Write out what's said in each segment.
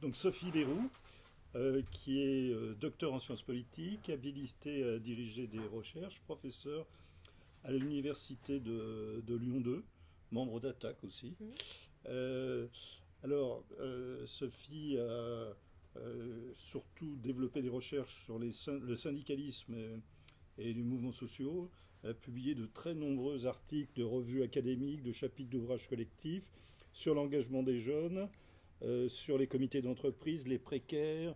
Donc Sophie Leroux, qui est docteur en sciences politiques, habilitée à diriger des recherches, professeur à l'université de Lyon 2, membre d'ATTAC aussi. Euh, Sophie a surtout développé des recherches sur le syndicalisme et les mouvements sociaux. Elle a publié de très nombreux articles de revues académiques, de chapitres d'ouvrages collectifs sur l'engagement des jeunes, sur les comités d'entreprise, les précaires,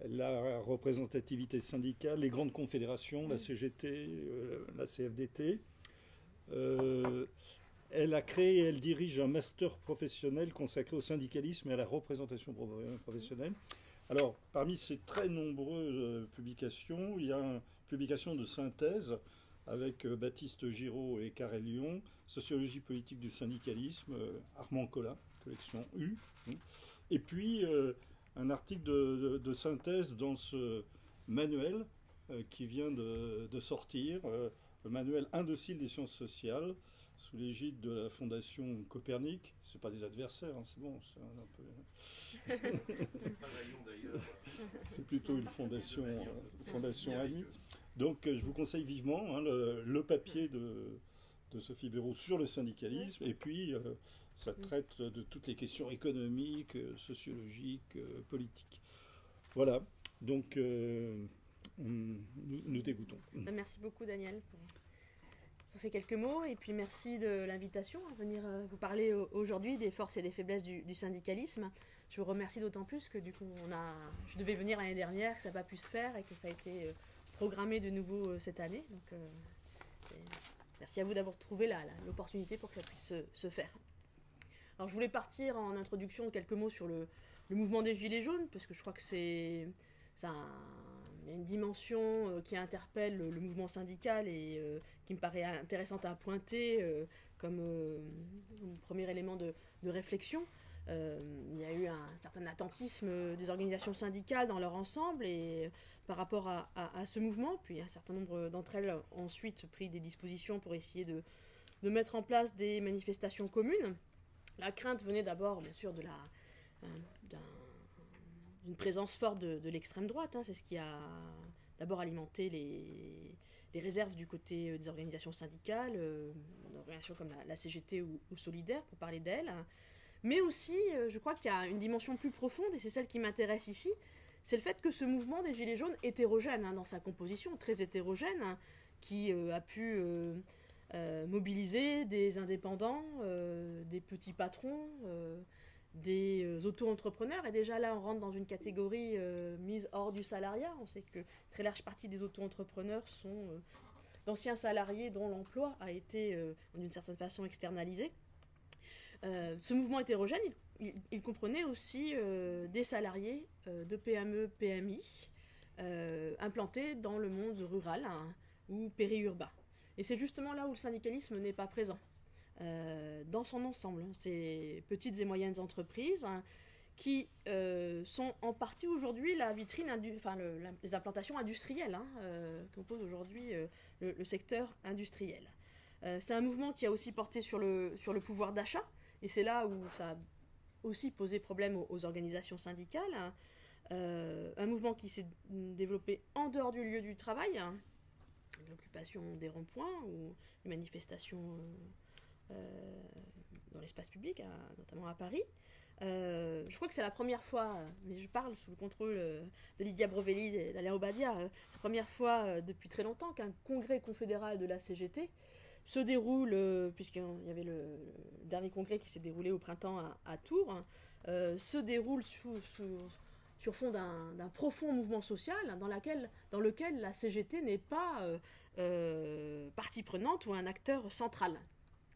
la représentativité syndicale, les grandes confédérations, la CGT, la CFDT. Elle a créé et elle dirige un master professionnel consacré au syndicalisme et à la représentation professionnelle. Alors, parmi ces très nombreuses publications, il y a une publication de synthèse avec Baptiste Giraud et Carré Lyon, Sociologie politique du syndicalisme, Armand Collin, collection U. Et puis, un article de synthèse dans ce manuel qui vient de sortir, le manuel indocile des sciences sociales, sous l'égide de la Fondation Copernic. C'est pas des adversaires, hein, c'est bon, c'est un peu. C'est plutôt une fondation amie. Donc je vous conseille vivement hein, le papier de Sophie Leroux sur le syndicalisme, et puis ça traite de toutes les questions économiques, sociologiques, politiques. Voilà, donc nous t'écoutons. Merci beaucoup Daniel pour ces quelques mots, et puis merci de l'invitation à venir vous parler aujourd'hui des forces et des faiblesses du syndicalisme. Je vous remercie d'autant plus que du coup je devais venir l'année dernière, que ça n'a pas pu se faire et que ça a été programmé de nouveau cette année. Donc merci à vous d'avoir trouvé l'opportunité pour que ça puisse se faire. Alors je voulais partir en introduction de quelques mots sur le mouvement des Gilets jaunes, parce que je crois que il y a une dimension qui interpelle le mouvement syndical et qui me paraît intéressante à pointer comme premier élément de réflexion. Il y a eu un certain attentisme des organisations syndicales dans leur ensemble et par rapport à ce mouvement, puis un certain nombre d'entre elles ont ensuite pris des dispositions pour essayer de mettre en place des manifestations communes. La crainte venait d'abord, bien sûr, d'une présence forte de l'extrême droite. Hein. C'est ce qui a d'abord alimenté les réserves du côté des organisations syndicales, d'organisations comme la CGT ou Solidaire, pour parler d'elles. Mais aussi, je crois qu'il y a une dimension plus profonde, et c'est celle qui m'intéresse ici, c'est le fait que ce mouvement des Gilets jaunes, hétérogène dans sa composition, très hétérogène, qui a pu mobiliser des indépendants, des petits patrons, des auto-entrepreneurs. Et déjà là, on rentre dans une catégorie mise hors du salariat. On sait que très large partie des auto-entrepreneurs sont d'anciens salariés dont l'emploi a été d'une certaine façon externalisé. Ce mouvement hétérogène, il comprenait aussi des salariés de PME, PMI, implantés dans le monde rural ou périurbain. Et c'est justement là où le syndicalisme n'est pas présent, dans son ensemble. Ces petites et moyennes entreprises qui sont en partie aujourd'hui la vitrine, les implantations industrielles composent aujourd'hui le secteur industriel. C'est un mouvement qui a aussi porté sur le pouvoir d'achat, et c'est là où ça a aussi posé problème aux organisations syndicales. Un mouvement qui s'est développé en dehors du lieu du travail, l'occupation des ronds-points ou les manifestations dans l'espace public, notamment à Paris. Je crois que c'est la première fois, mais je parle sous le contrôle de Lydia Brovelli et d'Alain Obadia, c'est la première fois depuis très longtemps qu'un congrès confédéral de la CGT se déroule, puisqu'il y avait le dernier congrès qui s'est déroulé au printemps à Tours, se déroule sur fond d'un profond mouvement social dans lequel la CGT n'est pas partie prenante ou un acteur central.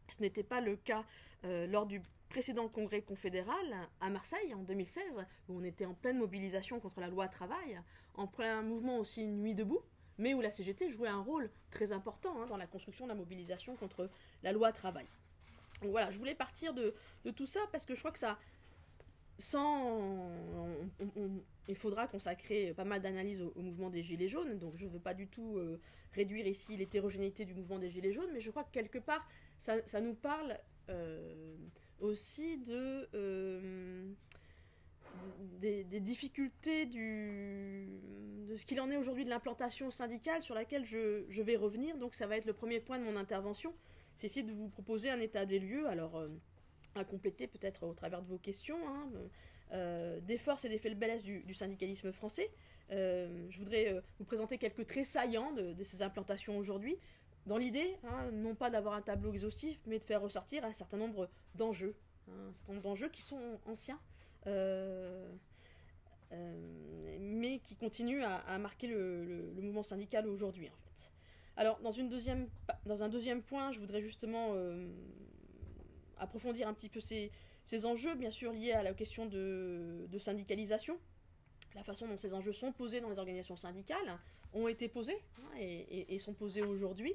Ce n'était pas le cas lors du précédent congrès confédéral à Marseille en 2016, où on était en pleine mobilisation contre la loi travail, en plein mouvement aussi Nuit debout, mais où la CGT jouait un rôle très important dans la construction de la mobilisation contre la loi travail. Donc voilà, je voulais partir de tout ça parce que je crois que ça, il faudra consacrer pas mal d'analyses au mouvement des Gilets jaunes, donc je ne veux pas du tout réduire ici l'hétérogénéité du mouvement des Gilets jaunes, mais je crois que quelque part, ça nous parle aussi des difficultés de ce qu'il en est aujourd'hui de l'implantation syndicale sur laquelle je vais revenir. Donc ça va être le premier point de mon intervention. C'est essayer de vous proposer un état des lieux, alors à compléter peut-être au travers de vos questions, des forces et des faiblesses du syndicalisme français. Je voudrais vous présenter quelques traits saillants de ces implantations aujourd'hui, dans l'idée, non pas d'avoir un tableau exhaustif, mais de faire ressortir un certain nombre d'enjeux, un certain nombre d'enjeux qui sont anciens, mais qui continuent à marquer le mouvement syndical aujourd'hui, en fait. Alors, dans un deuxième point, je voudrais justement approfondir un petit peu ces enjeux, bien sûr liés à la question de syndicalisation, la façon dont ces enjeux sont posés dans les organisations syndicales, ont été posés et sont posés aujourd'hui.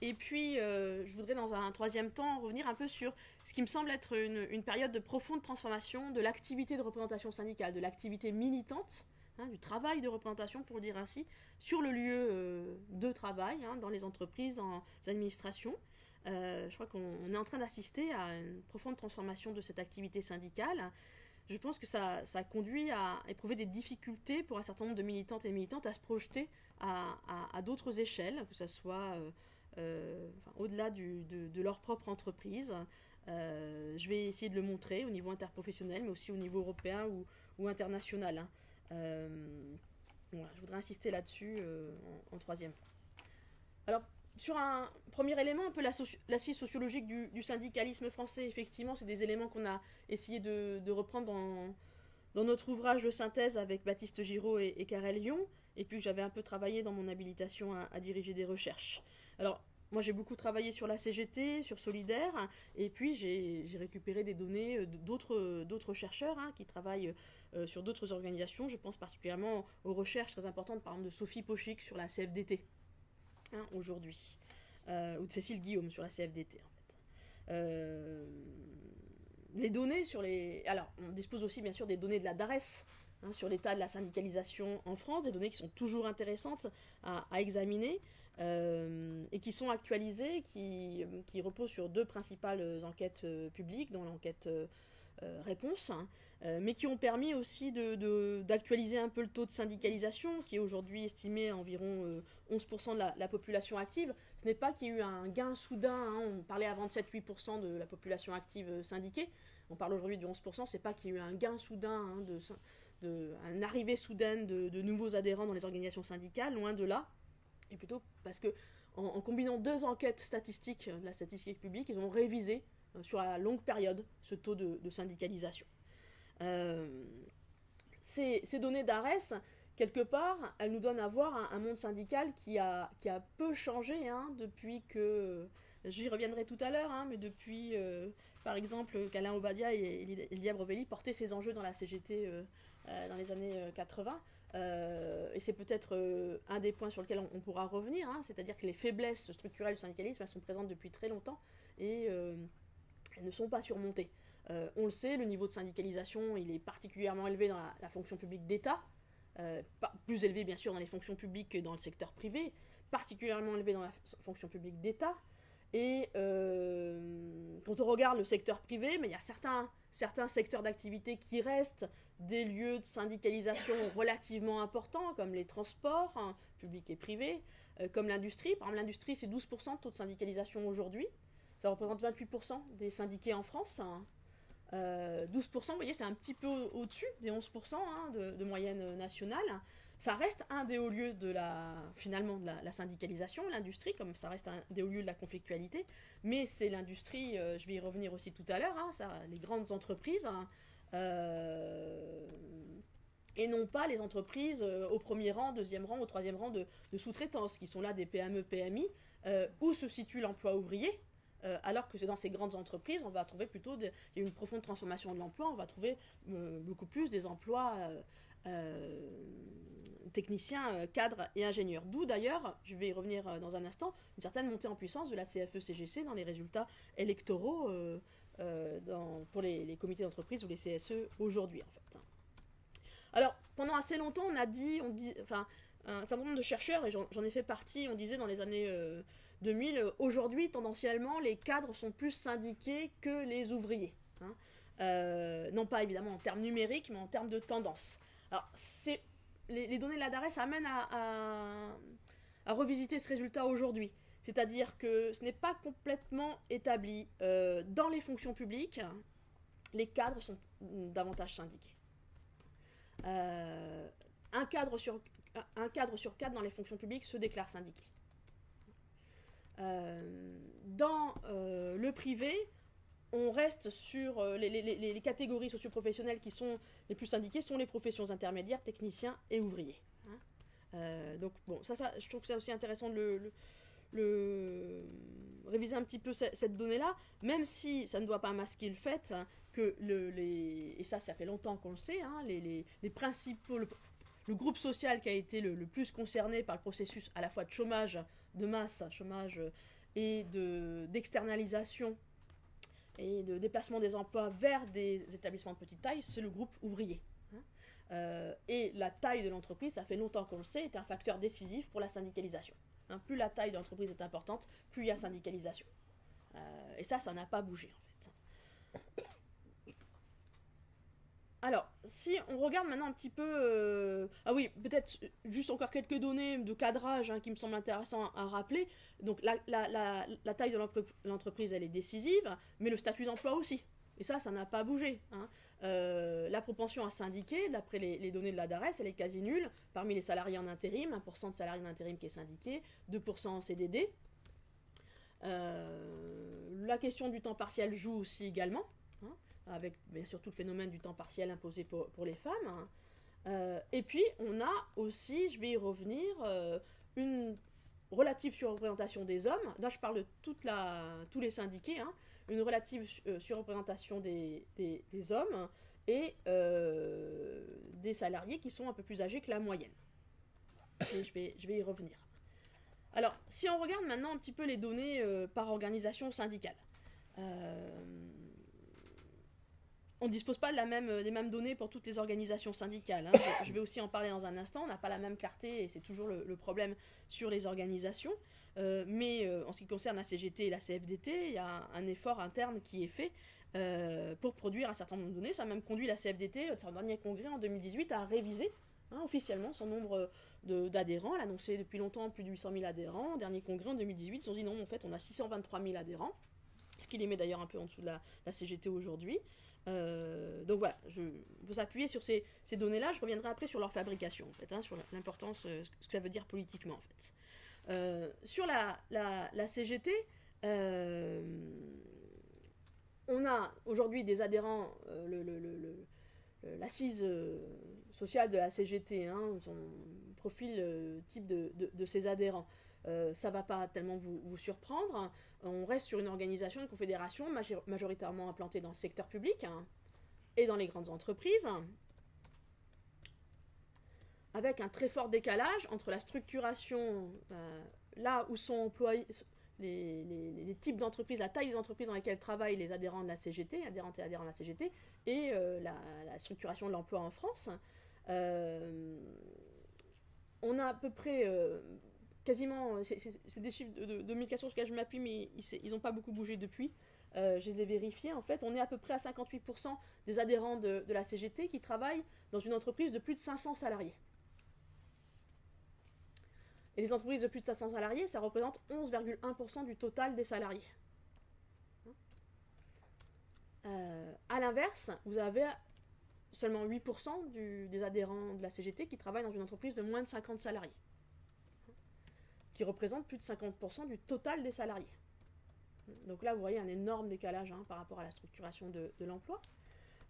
Et puis, je voudrais dans un troisième temps revenir un peu sur ce qui me semble être une période de profonde transformation de l'activité de représentation syndicale, de l'activité militante, du travail de représentation, pour le dire ainsi, sur le lieu de travail, dans les entreprises, dans les administrations. Je crois qu'on est en train d'assister à une profonde transformation de cette activité syndicale. Je pense que ça conduit à éprouver des difficultés pour un certain nombre de militantes et militantes à se projeter à d'autres échelles, que ce soit au-delà de leur propre entreprise. Je vais essayer de le montrer au niveau interprofessionnel, mais aussi au niveau européen ou international. Voilà, je voudrais insister là-dessus en troisième point. Alors, sur un premier élément, un peu l'assise sociologique du syndicalisme français, effectivement, c'est des éléments qu'on a essayé de reprendre dans notre ouvrage de synthèse avec Baptiste Giraud et Karel Lyon, et puis j'avais un peu travaillé dans mon habilitation à diriger des recherches. Alors, moi j'ai beaucoup travaillé sur la CGT, sur Solidaire, et puis j'ai récupéré des données d'autres chercheurs qui travaillent sur d'autres organisations. Je pense particulièrement aux recherches très importantes, par exemple de Sophie Pochik sur la CFDT, aujourd'hui, ou de Cécile Guillaume sur la CFDT, en fait. Les données sur les... Alors, on dispose aussi, bien sûr, des données de la DARES, sur l'état de la syndicalisation en France, des données qui sont toujours intéressantes à examiner, et qui sont actualisées, qui reposent sur deux principales enquêtes publiques, dont l'enquête réponse, mais qui ont permis aussi d'actualiser un peu le taux de syndicalisation, qui est aujourd'hui estimé à environ 11% de la population active. Ce n'est pas qu'il y ait eu un gain soudain, on parlait avant de 7-8% de la population active syndiquée, on parle aujourd'hui de 11%, c'est pas qu'il y ait eu un gain soudain, une arrivée soudaine de nouveaux adhérents dans les organisations syndicales, loin de là, et plutôt parce que en combinant deux enquêtes statistiques de la statistique publique, ils ont révisé sur la longue période ce taux de syndicalisation. Ces données d'ARES, quelque part, elles nous donnent à voir un monde syndical qui a peu changé depuis que, j'y reviendrai tout à l'heure, mais depuis, par exemple, qu'Alain Obadia et Elia Brevelli portaient ces enjeux dans la CGT dans les années 80. Et c'est peut-être un des points sur lesquels on pourra revenir, c'est-à-dire que les faiblesses structurelles du syndicalisme, elles sont présentes depuis très longtemps et elles ne sont pas surmontées. On le sait, le niveau de syndicalisation, il est particulièrement élevé dans la fonction publique d'État, plus élevé bien sûr dans les fonctions publiques que dans le secteur privé, particulièrement élevé dans la fonction publique d'État. Et quand on regarde le secteur privé, mais il y a certains secteurs d'activité qui restent des lieux de syndicalisation relativement importants, comme les transports, publics et privés, comme l'industrie. Par exemple, l'industrie, c'est 12% de taux de syndicalisation aujourd'hui. Ça représente 28% des syndiqués en France. 12%, vous voyez, c'est un petit peu au-dessus des 11% de moyenne nationale. Ça reste un des hauts lieux de la syndicalisation, l'industrie, comme ça reste un des hauts lieux de la conflictualité. Mais c'est l'industrie, je vais y revenir aussi tout à l'heure, les grandes entreprises, et non pas les entreprises au premier rang, deuxième rang, au troisième rang de sous-traitance, qui sont là des PME, PMI, où se situe l'emploi ouvrier. Alors que dans ces grandes entreprises, on va trouver plutôt il y a une profonde transformation de l'emploi, on va trouver beaucoup plus des emplois techniciens, cadres et ingénieurs. D'où d'ailleurs, je vais y revenir dans un instant, une certaine montée en puissance de la CFE-CGC dans les résultats électoraux pour les comités d'entreprise ou les CSE aujourd'hui, en fait. Alors, pendant assez longtemps, un certain nombre de chercheurs, et j'en ai fait partie, on disait dans les années 2000, aujourd'hui, tendanciellement, les cadres sont plus syndiqués que les ouvriers. non pas évidemment en termes numériques, mais en termes de tendance. Alors, les données de la DARES amènent à revisiter ce résultat aujourd'hui. C'est-à-dire que ce n'est pas complètement établi. Dans les fonctions publiques, les cadres sont davantage syndiqués. Un cadre sur 4 dans les fonctions publiques se déclare syndiqué. Dans le privé, on reste sur les catégories socioprofessionnelles qui sont les plus syndiquées sont les professions intermédiaires, techniciens et ouvriers. Donc bon, ça, je trouve que c'est aussi intéressant de réviser un petit peu cette donnée-là, même si ça ne doit pas masquer le fait que et ça fait longtemps qu'on le sait, les principaux, le groupe social qui a été le plus concerné par le processus à la fois de chômage de masse, chômage et d'externalisation et de déplacement des emplois vers des établissements de petite taille, c'est le groupe ouvrier. Et la taille de l'entreprise, ça fait longtemps qu'on le sait, est un facteur décisif pour la syndicalisation. Plus la taille de l'entreprise est importante, plus il y a syndicalisation. Et ça n'a pas bougé en fait. Alors, si on regarde maintenant un petit peu... ah oui, peut-être juste encore quelques données de cadrage qui me semblent intéressantes à rappeler. Donc la taille de l'entreprise, elle est décisive, mais le statut d'emploi aussi. Et ça n'a pas bougé. La propension à syndiquer, d'après les données de la DARES, elle est quasi nulle. Parmi les salariés en intérim, 1% de salariés en intérim qui est syndiqué, 2% en CDD. La question du temps partiel joue aussi également, avec bien sûr tout le phénomène du temps partiel imposé pour les femmes. Et puis, on a aussi, je vais y revenir, une relative surreprésentation des hommes. Là, je parle de tous les syndiqués, une relative surreprésentation des hommes et des salariés qui sont un peu plus âgés que la moyenne. Et je vais y revenir. Alors, si on regarde maintenant un petit peu les données par organisation syndicale, on ne dispose pas des mêmes données pour toutes les organisations syndicales. Je vais aussi en parler dans un instant. On n'a pas la même clarté et c'est toujours le problème sur les organisations. Mais en ce qui concerne la CGT et la CFDT, il y a un effort interne qui est fait pour produire un certain nombre de données. Ça a même conduit la CFDT, son dernier congrès en 2018, à réviser officiellement son nombre d'adhérents. Elle a annoncé depuis longtemps plus de 800 000 adhérents. Dernier congrès en 2018, ils ont dit non, en fait, on a 623 000 adhérents, ce qui les met d'ailleurs un peu en dessous de la CGT aujourd'hui. Donc voilà, vous appuyez sur ces données-là. Je reviendrai après sur leur fabrication, en fait, sur l'importance, ce que ça veut dire politiquement, en fait. Sur la CGT, on a aujourd'hui des adhérents, l'assise sociale de la CGT, son profil type de ses adhérents. Ça ne va pas tellement vous surprendre. On reste sur une organisation, une confédération majoritairement implantée dans le secteur public et dans les grandes entreprises, avec un très fort décalage entre la structuration, là où sont employés les types d'entreprises, la taille des entreprises dans lesquelles travaillent les adhérents de la CGT, adhérentes et adhérents de la CGT, et la structuration de l'emploi en France. On a à peu près... quasiment, c'est des chiffres de 2014 sur lesquels je m'appuie, mais ils n'ont pas beaucoup bougé depuis. Je les ai vérifiés. En fait, on est à peu près à 58% des adhérents de la CGT qui travaillent dans une entreprise de plus de 500 salariés. Et les entreprises de plus de 500 salariés, ça représente 11,1% du total des salariés. À l'inverse, vous avez seulement 8% des adhérents de la CGT qui travaillent dans une entreprise de moins de 50 salariés, qui représente plus de 50% du total des salariés. Donc là, vous voyez un énorme décalage par rapport à la structuration de l'emploi.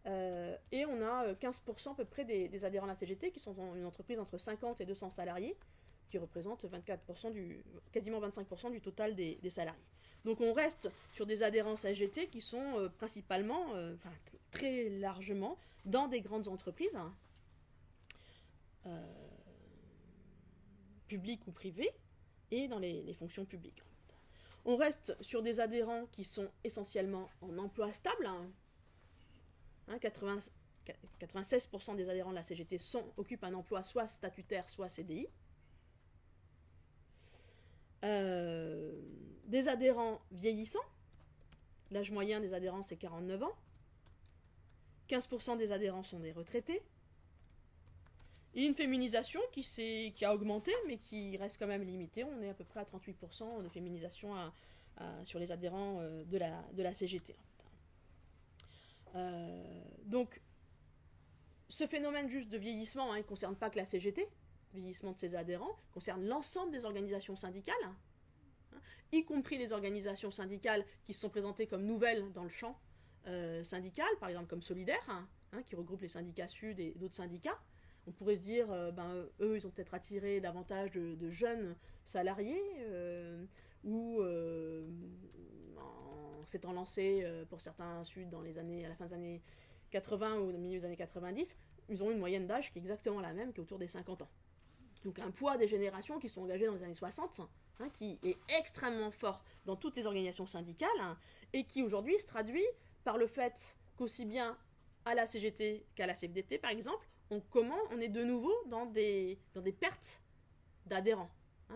Et on a 15% à peu près des adhérents de la CGT qui sont dans une entreprise entre 50 et 200 salariés, qui représentent 24% quasiment 25% du total des salariés. Donc on reste sur des adhérents CGT qui sont principalement, très largement, dans des grandes entreprises, publiques ou privées, et dans les fonctions publiques. On reste sur des adhérents qui sont essentiellement en emploi stable. 96% des adhérents de la CGT occupent un emploi soit statutaire, soit CDI. Des adhérents vieillissants. L'âge moyen des adhérents, c'est 49 ans. 15% des adhérents sont des retraités. Et une féminisation qui a augmenté, mais qui reste quand même limitée. On est à peu près à 38% de féminisation sur les adhérents de la CGT. Donc, ce phénomène juste de vieillissement, il ne concerne pas que la CGT, le vieillissement de ses adhérents, concerne l'ensemble des organisations syndicales, y compris les organisations syndicales qui se sont présentées comme nouvelles dans le champ syndical, par exemple comme Solidaire, qui regroupe les syndicats Sud et d'autres syndicats. On pourrait se dire, eux, ils ont peut-être attiré davantage de jeunes salariés, ou en s'étant lancés pour certains Sud à la fin des années 80 ou au milieu des années 90, ils ont une moyenne d'âge qui est exactement la même, qui est autour des 50 ans. Donc un poids des générations qui sont engagées dans les années 60, qui est extrêmement fort dans toutes les organisations syndicales, et qui aujourd'hui se traduit par le fait qu'aussi bien à la CGT qu'à la CFDT, par exemple, on est de nouveau dans des pertes d'adhérents.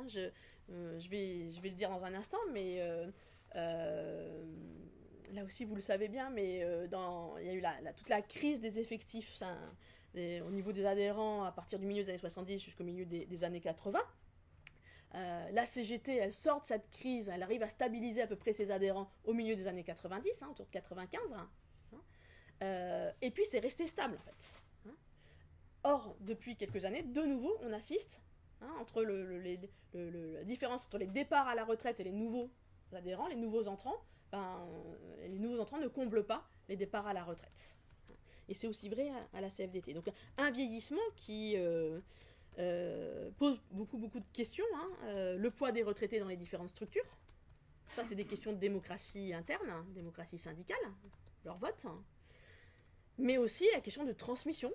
Je vais le dire dans un instant, mais là aussi vous le savez bien, mais il y a eu toute la crise des effectifs au niveau des adhérents à partir du milieu des années 70 jusqu'au milieu des années 80. La CGT, elle sort de cette crise, elle arrive à stabiliser à peu près ses adhérents au milieu des années 90, autour de 95. Et puis c'est resté stable en fait. Or, depuis quelques années, de nouveau, on assiste entre la différence entre les départs à la retraite et les nouveaux adhérents, les nouveaux entrants. Les nouveaux entrants ne comblent pas les départs à la retraite. Et c'est aussi vrai à la CFDT. Donc un vieillissement qui pose beaucoup de questions. Le poids des retraités dans les différentes structures. Ça, c'est des questions de démocratie interne, démocratie syndicale, leur vote. Mais aussi la question de transmission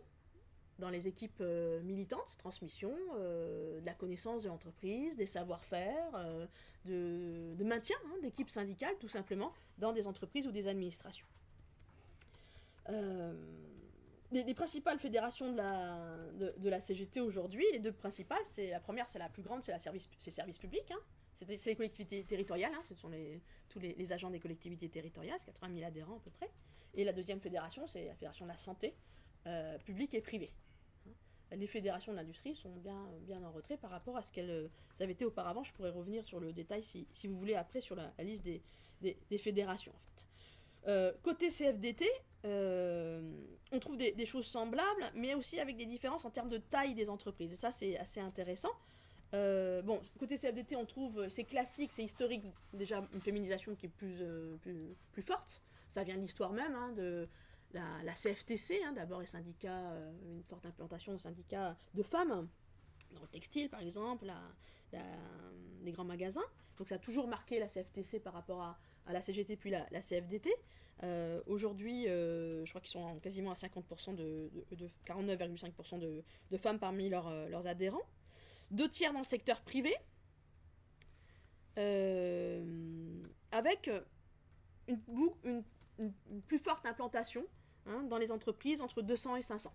dans les équipes militantes, transmission de la connaissance de l'entreprise, des savoir-faire, de maintien d'équipes syndicales, tout simplement, dans des entreprises ou des administrations. Les principales fédérations de la CGT aujourd'hui, les deux principales, la première, c'est la plus grande, c'est Services Publics, c'est les collectivités territoriales, ce sont tous les agents des collectivités territoriales, c'est 80 000 adhérents à peu près. Et la deuxième fédération, c'est la fédération de la santé, publique et privée. Les fédérations de l'industrie sont bien en retrait par rapport à ce qu'elles avaient été auparavant. Je pourrais revenir sur le détail si vous voulez après sur la liste des fédérations. En fait. Côté CFDT, on trouve des choses semblables, mais aussi avec des différences en termes de taille des entreprises. Et ça, c'est assez intéressant. Côté CFDT, on trouve, c'est classique, c'est historique, déjà une féminisation qui est plus forte. Ça vient de l'histoire même de la CFTC, d'abord les syndicats, une forte implantation de syndicats de femmes, dans le textile par exemple, les grands magasins. Donc ça a toujours marqué la CFTC par rapport à la CGT puis la CFDT. Aujourd'hui, je crois qu'ils sont quasiment à 50% de 49,5% de femmes parmi leurs adhérents. 2/3 dans le secteur privé, avec une plus forte implantation dans les entreprises entre 200 et 500.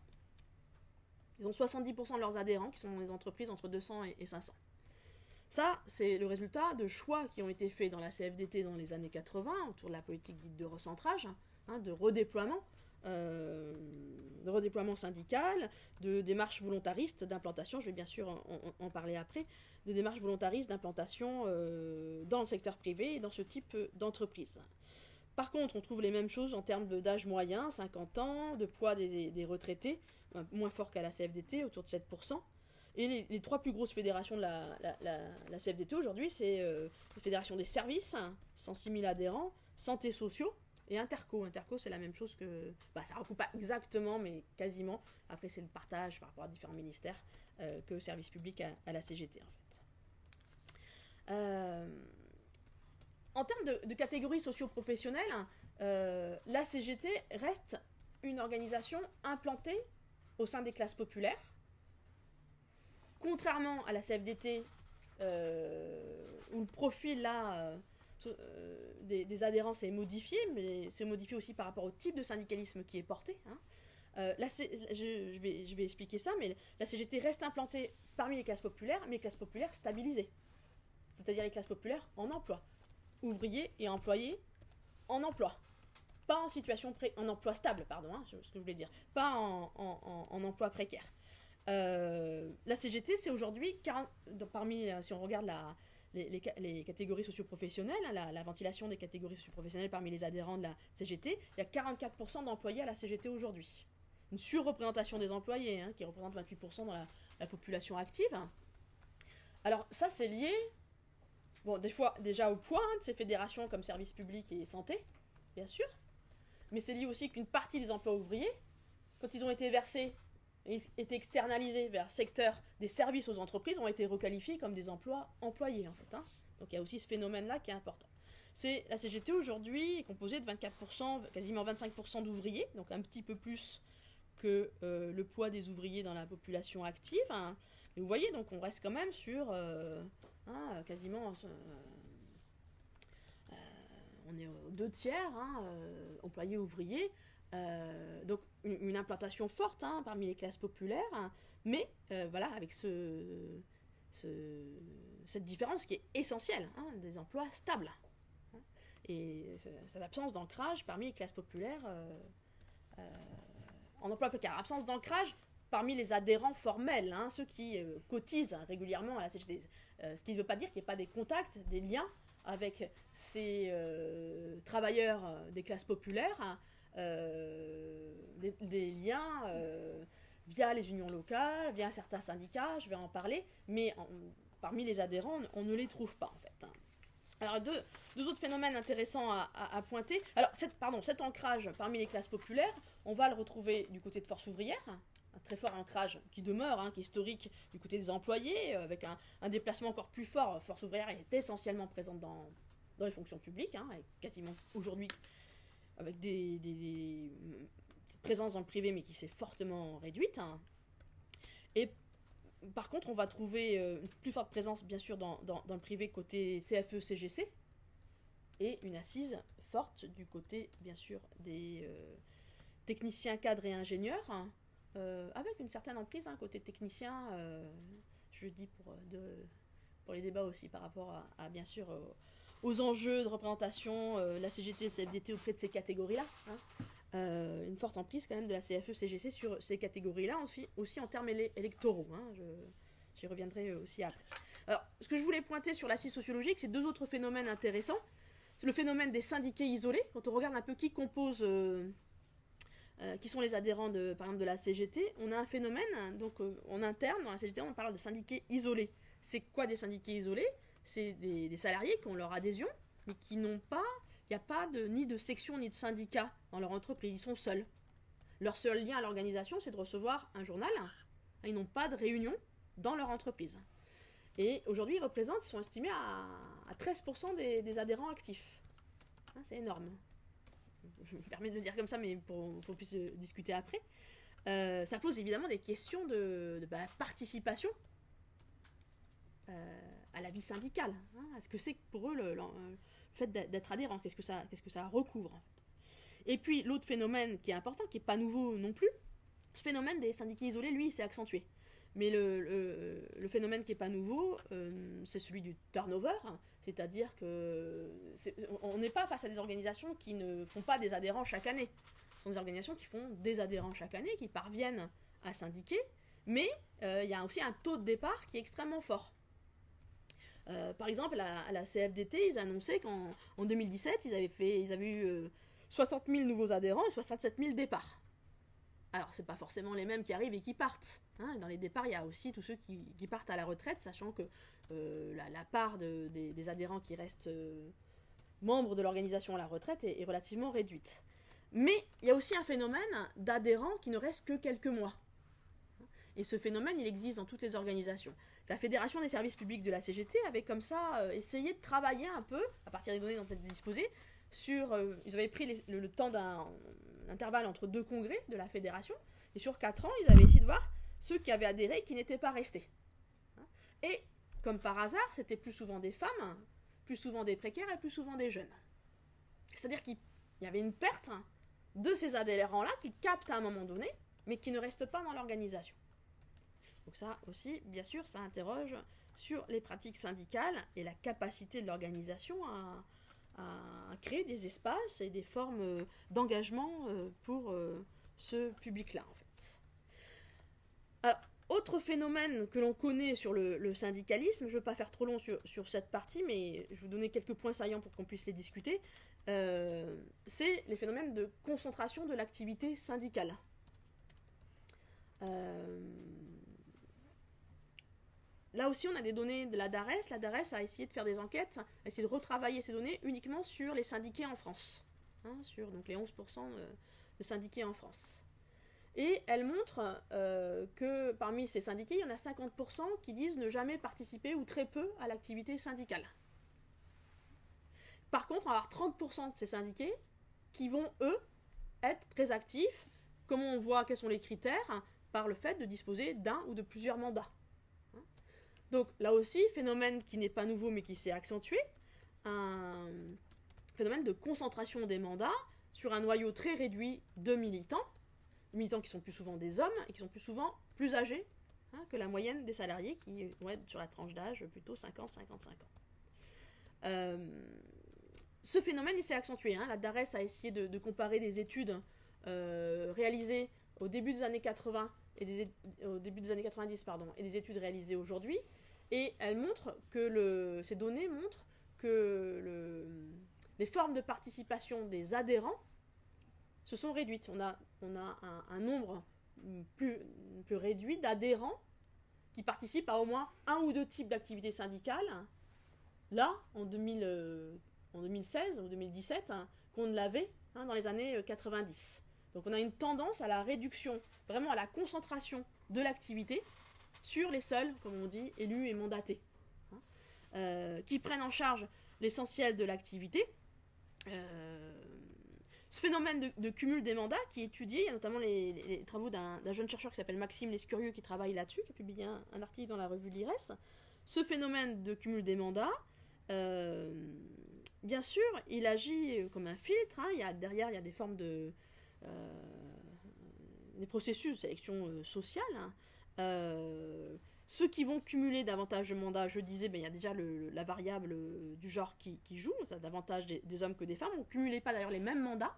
Ils ont 70% de leurs adhérents qui sont dans les entreprises entre 200 et 500. Ça, c'est le résultat de choix qui ont été faits dans la CFDT dans les années 80, autour de la politique dite de recentrage, de redéploiement syndical, de démarches volontaristes d'implantation, je vais bien sûr en parler après, de démarches volontaristes d'implantation dans le secteur privé et dans ce type d'entreprise. Par contre, on trouve les mêmes choses en termes d'âge moyen, 50 ans, de poids des retraités, moins fort qu'à la CFDT, autour de 7%. Et les trois plus grosses fédérations de la CFDT aujourd'hui, c'est la Fédération des services, 106 000 adhérents, santé sociaux, et Interco. Interco, c'est la même chose que... ça ne recoupe pas exactement, mais quasiment. Après, c'est le partage par rapport à différents ministères que service public à la CGT, en fait. En termes de catégories socio-professionnelles, la CGT reste une organisation implantée au sein des classes populaires. Contrairement à la CFDT, où le profil là, des adhérents s'est modifié, mais c'est modifié aussi par rapport au type de syndicalisme qui est porté. Je vais expliquer ça, mais la CGT reste implantée parmi les classes populaires, mais les classes populaires stabilisées. C'est-à-dire les classes populaires en emploi. Ouvriers et employés en emploi. pas en situation en emploi stable, pardon, ce que je voulais dire, pas en emploi précaire. La CGT, c'est aujourd'hui, parmi, si on regarde les catégories socioprofessionnelles, hein, la ventilation des catégories socioprofessionnelles parmi les adhérents de la CGT, il y a 44% d'employés à la CGT aujourd'hui. Une surreprésentation des employés, hein, qui représente 28% dans la population active. Alors ça, c'est lié, bon, des fois déjà au poids de ces fédérations comme services publics et santé, bien sûr, mais c'est lié aussi qu'une partie des emplois ouvriers, quand ils ont été versés et été externalisés vers le secteur des services aux entreprises, ont été requalifiés comme des emplois employés, en fait. Hein. Donc il y a aussi ce phénomène-là qui est important. La CGT aujourd'hui est composée de 24%, quasiment 25% d'ouvriers, donc un petit peu plus que le poids des ouvriers dans la population active. Hein. Et vous voyez, donc on reste quand même sur quasiment... on est aux 2 tiers, hein, employés ouvriers. Donc une implantation forte, hein, parmi les classes populaires, hein, mais voilà, avec cette différence qui est essentielle, hein, des emplois stables. Hein, et cette absence d'ancrage parmi les classes populaires en emploi précaire. Absence d'ancrage parmi les adhérents formels, hein, ceux qui cotisent régulièrement à la CGT. Ce qui ne veut pas dire qu'il n'y ait pas des contacts, des liens avec ces travailleurs des classes populaires, hein, des liens via les unions locales, via certains syndicats, je vais en parler, mais parmi les adhérents, on ne les trouve pas en fait. Hein. Alors deux autres phénomènes intéressants à pointer. Alors cet ancrage parmi les classes populaires, on va le retrouver du côté de Force ouvrière, un très fort ancrage qui demeure, hein, qui est historique du côté des employés, avec un déplacement encore plus fort. Force ouvrière est essentiellement présente dans les fonctions publiques, hein, quasiment aujourd'hui avec des petites présences dans le privé, mais qui s'est fortement réduite. Hein. Et par contre, on va trouver une plus forte présence, bien sûr, dans le privé côté CFE-CGC, et une assise forte du côté, bien sûr, des techniciens, cadres et ingénieurs, hein, avec une certaine emprise, hein, côté technicien, je dis pour les débats aussi, par rapport à bien sûr, aux enjeux de représentation, la CGT et la CFDT auprès de ces catégories-là. Hein. Une forte emprise quand même de la CFE-CGC sur ces catégories-là, aussi en termes électoraux. Hein, j'y reviendrai aussi après. Alors, ce que je voulais pointer sur l'assise sociologique, c'est 2 autres phénomènes intéressants. C'est le phénomène des syndiqués isolés. Quand on regarde un peu qui compose, qui sont les adhérents par exemple de la CGT, on a un phénomène, donc en interne, dans la CGT, on parle de syndiqués isolés. C'est quoi des syndiqués isolés ? C'est des salariés qui ont leur adhésion, mais qui n'ont pas... Il n'y a pas ni de section ni de syndicat dans leur entreprise, ils sont seuls. Leur seul lien à l'organisation, c'est de recevoir un journal. Ils n'ont pas de réunion dans leur entreprise. Et aujourd'hui, ils sont estimés à 13% des adhérents actifs. Hein, c'est énorme. Je me permets de le dire comme ça, mais pour qu'on puisse discuter après. Ça pose évidemment des questions de participation à la vie syndicale. Hein. Est-ce que c'est pour eux le fait d'être adhérent, qu'est-ce que ça recouvre. Et puis l'autre phénomène qui est important, qui n'est pas nouveau non plus, ce phénomène des syndiqués isolés, lui, il s'est accentué. Mais le phénomène qui n'est pas nouveau, c'est celui du turnover, c'est-à-dire qu'on n'est pas face à des organisations qui ne font pas des adhérents chaque année. Ce sont des organisations qui font des adhérents chaque année, qui parviennent à syndiquer, mais il y a aussi un taux de départ qui est extrêmement fort. Par exemple, à la CFDT, ils annonçaient qu'en 2017, ils avaient eu 60 000 nouveaux adhérents et 67 000 départs. Alors, ce n'est pas forcément les mêmes qui arrivent et qui partent. Hein. Dans les départs, il y a aussi tous ceux qui partent à la retraite, sachant que la part des adhérents qui restent membres de l'organisation à la retraite est relativement réduite. Mais il y a aussi un phénomène d'adhérents qui ne restent que quelques mois. Et ce phénomène, il existe dans toutes les organisations. La Fédération des services publics de la CGT avait comme ça essayé de travailler un peu, à partir des données dont elle était disposée, ils avaient pris le temps d'un intervalle entre 2 congrès de la fédération, et sur 4 ans, ils avaient essayé de voir ceux qui avaient adhéré et qui n'étaient pas restés. Et, comme par hasard, c'était plus souvent des femmes, plus souvent des précaires et plus souvent des jeunes. C'est-à-dire qu'il y avait une perte de ces adhérents-là qui captent à un moment donné, mais qui ne restent pas dans l'organisation. Donc ça aussi, bien sûr, ça interroge sur les pratiques syndicales et la capacité de l'organisation à créer des espaces et des formes d'engagement pour ce public-là, en fait. Alors, autre phénomène que l'on connaît sur le syndicalisme, je ne veux pas faire trop long sur cette partie, mais je vais vous donner quelques points saillants pour qu'on puisse les discuter, c'est les phénomènes de concentration de l'activité syndicale. Là aussi, on a des données de la DARES. La DARES a essayé de faire des enquêtes, a essayé de retravailler ces données uniquement sur les syndiqués en France, sur donc, les 11% de syndiqués en France. Et elle montre que parmi ces syndiqués, il y en a 50% qui disent ne jamais participer ou très peu à l'activité syndicale. Par contre, on va avoir 30% de ces syndiqués qui vont, eux, être très actifs. Comment on voit quels sont les critères? Par le fait de disposer d'un ou de plusieurs mandats. Donc là aussi, phénomène qui n'est pas nouveau mais qui s'est accentué, un phénomène de concentration des mandats sur un noyau très réduit de militants qui sont plus souvent des hommes et qui sont plus souvent plus âgés que la moyenne des salariés qui vont être sur la tranche d'âge plutôt 50-55 ans. Ce phénomène il s'est accentué. La DARES a essayé de comparer des études réalisées au début des années 80 au début des années 90 et des études réalisées aujourd'hui. Et elle montre que ces données montrent que les formes de participation des adhérents se sont réduites. On a un nombre plus réduit d'adhérents qui participent à au moins un ou deux types d'activités syndicales, là, en 2016 ou 2017, qu'on ne l'avait dans les années 90. Donc on a une tendance à la réduction, vraiment à la concentration de l'activité sur les seuls, comme on dit, élus et mandatés, qui prennent en charge l'essentiel de l'activité. Ce phénomène de cumul des mandats qui est étudié, il y a notamment les travaux d'un jeune chercheur qui s'appelle Maxime Lescurieux qui travaille là-dessus, qui a publié un article dans la revue L'IRES. Ce phénomène de cumul des mandats, bien sûr, il agit comme un filtre. Derrière, il y a des formes des processus de sélection sociale. Ceux qui vont cumuler davantage de mandats, je disais, il y a déjà la variable du genre qui joue, ça, davantage des hommes que des femmes. On ne cumulait pas d'ailleurs les mêmes mandats.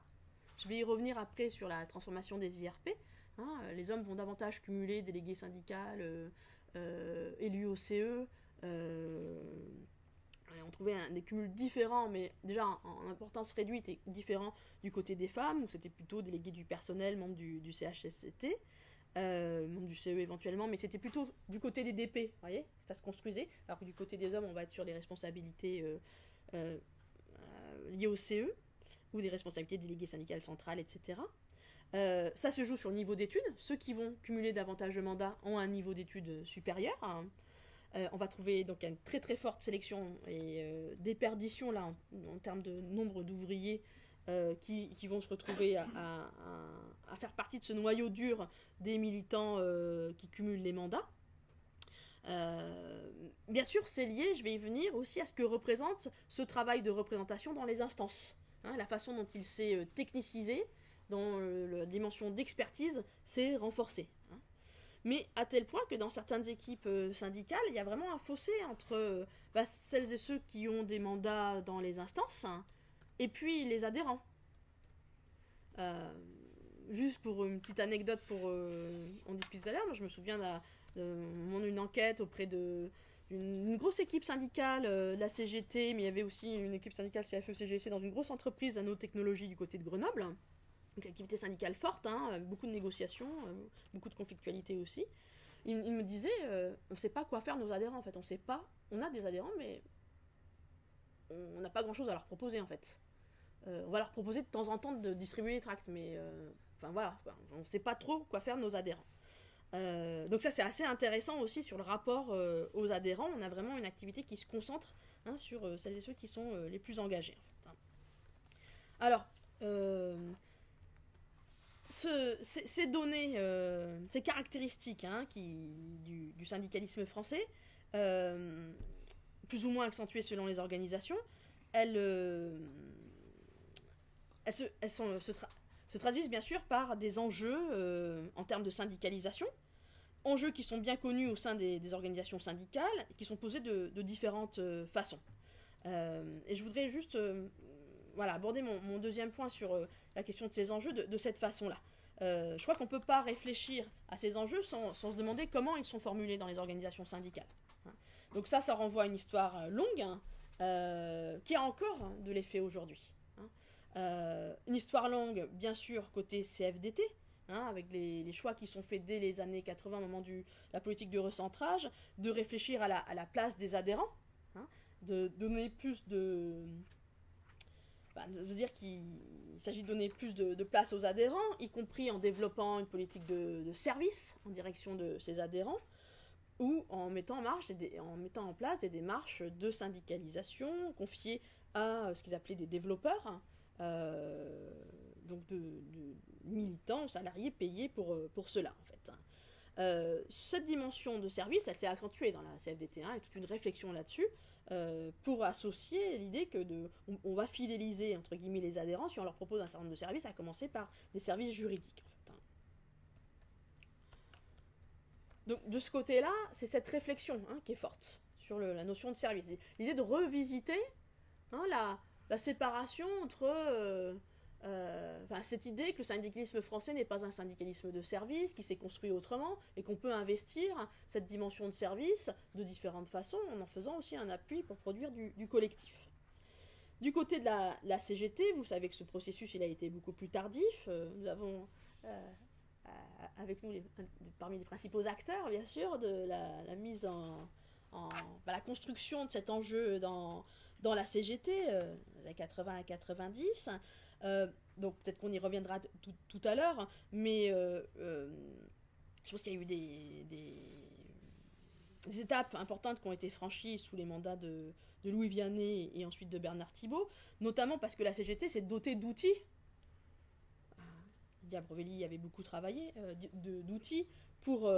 Je vais y revenir après sur la transformation des IRP. Les hommes vont davantage cumuler délégués syndicales, élus au CE. On trouvait des cumuls différents, mais déjà en importance réduite et différents du côté des femmes, où c'était plutôt délégués du personnel, membres du CHSCT. Membres du CE éventuellement, mais c'était plutôt du côté des DP, vous voyez, ça se construisait, alors que du côté des hommes, on va être sur des responsabilités liées au CE, ou des responsabilités de délégués syndicales centrales, etc. Ça se joue sur le niveau d'études. Ceux qui vont cumuler davantage de mandats ont un niveau d'études supérieur. On va trouver donc une très très forte sélection et déperdition là en termes de nombre d'ouvriers qui vont se retrouver à faire partie de ce noyau dur des militants qui cumulent les mandats. Bien sûr, c'est lié, je vais y venir, aussi à ce que représente ce travail de représentation dans les instances. La façon dont il s'est technicisé, dont la dimension d'expertise s'est renforcée. Mais à tel point que dans certaines équipes syndicales, il y a vraiment un fossé entre celles et ceux qui ont des mandats dans les instances et puis les adhérents. Juste pour une petite anecdote, on discutait tout à l'heure, moi je me souviens d'une enquête auprès d'une grosse équipe syndicale, la CGT, mais il y avait aussi une équipe syndicale CFE-CGC dans une grosse entreprise à nanotechnologie du côté de Grenoble. Donc l'activité syndicale forte, beaucoup de négociations, beaucoup de conflictualité aussi. Il me disait, on ne sait pas quoi faire nos adhérents en fait, on a des adhérents mais on n'a pas grand chose à leur proposer en fait. On va leur proposer de temps en temps de distribuer les tracts, mais voilà, on ne sait pas trop quoi faire nos adhérents. Donc ça c'est assez intéressant aussi sur le rapport aux adhérents. On a vraiment une activité qui se concentre sur celles et ceux qui sont les plus engagés en fait. Alors, ces données, ces caractéristiques du syndicalisme français, plus ou moins accentuées selon les organisations, elles se traduisent bien sûr par des enjeux en termes de syndicalisation, enjeux qui sont bien connus au sein des organisations syndicales et qui sont posés de différentes façons. Et je voudrais juste aborder mon deuxième point sur la question de ces enjeux de cette façon-là. Je crois qu'on ne peut pas réfléchir à ces enjeux sans se demander comment ils sont formulés dans les organisations syndicales. Donc ça renvoie à une histoire longue, qui a encore de l'effet aujourd'hui. Une histoire longue, bien sûr, côté CFDT, avec les choix qui sont faits dès les années 80 au moment de la politique de recentrage, de réfléchir à la place des adhérents, de donner plus de dire qu'il s'agit de donner plus de place aux adhérents, y compris en développant une politique de service en direction de ces adhérents, ou en mettant en place des démarches de syndicalisation confiées à ce qu'ils appelaient des développeurs, donc de militants, salariés payés pour cela, en fait. Cette dimension de service, elle s'est accentuée dans la CFDT, et toute une réflexion là-dessus, pour associer l'idée que on va fidéliser entre guillemets les adhérents si on leur propose un certain nombre de services, à commencer par des services juridiques, en fait. Donc de ce côté-là, c'est cette réflexion qui est forte sur la notion de service. L'idée de revisiter la séparation entre cette idée que le syndicalisme français n'est pas un syndicalisme de service, qui s'est construit autrement, et qu'on peut investir cette dimension de service de différentes façons, en faisant aussi un appui pour produire du collectif. Du côté de la CGT, vous savez que ce processus il a été beaucoup plus tardif. Nous avons avec nous parmi les principaux acteurs, bien sûr, de la mise la construction de cet enjeu dans la CGT, les 80 à 90. Donc peut-être qu'on y reviendra tout à l'heure, mais je pense qu'il y a eu des étapes importantes qui ont été franchies sous les mandats de Louis Vianney et ensuite de Bernard Thibault, notamment parce que la CGT s'est dotée d'outils. Lydia Brovelli avait beaucoup travaillé d'outils pour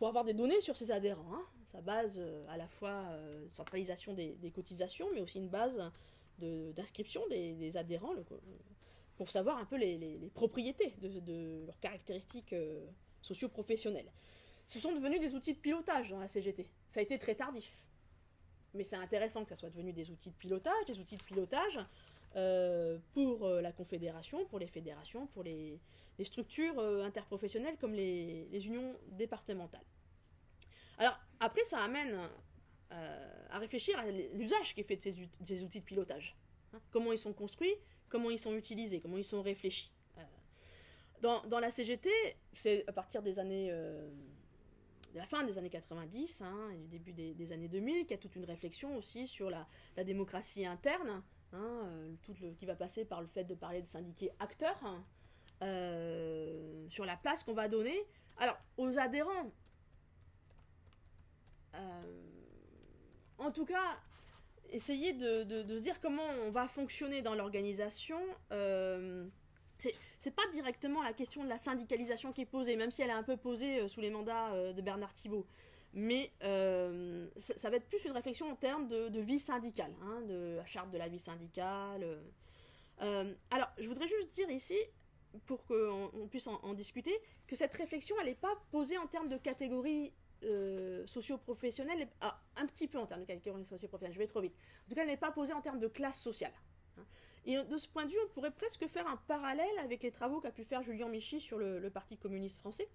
avoir des données sur ses adhérents. Sa base à la fois centralisation des cotisations, mais aussi une base d'inscription des adhérents pour savoir un peu les propriétés de leurs caractéristiques socio-professionnelles. Ce sont devenus des outils de pilotage dans la CGT. Ça a été très tardif. Mais c'est intéressant que ça soit devenu des outils de pilotage pour la Confédération, pour les fédérations, pour les structures interprofessionnelles comme les unions départementales. Alors, après, ça amène à réfléchir à l'usage qui est fait de ces outils de pilotage. Comment ils sont construits, comment ils sont utilisés, comment ils sont réfléchis. Dans la CGT, c'est à partir des années... de la fin des années 90 et du début des années 2000, qu'il y a toute une réflexion aussi sur la démocratie interne, qui va passer par le fait de parler de syndiqués acteurs, sur la place qu'on va donner aux adhérents. En tout cas, essayer de se dire comment on va fonctionner dans l'organisation. C'est pas directement la question de la syndicalisation qui est posée, même si elle est un peu posée sous les mandats de Bernard Thibault. Mais ça va être plus une réflexion en termes de vie syndicale, de la charte de la vie syndicale. Alors, je voudrais juste dire ici, pour qu'on puisse en discuter, que cette réflexion, elle n'est pas posée en termes de catégories socio-professionnelles, un petit peu en termes de catégories socio-professionnelles, je vais trop vite. En tout cas, elle n'est pas posée en termes de classe sociale. Et de ce point de vue, on pourrait presque faire un parallèle avec les travaux qu'a pu faire Julian Michie sur le Parti communiste français.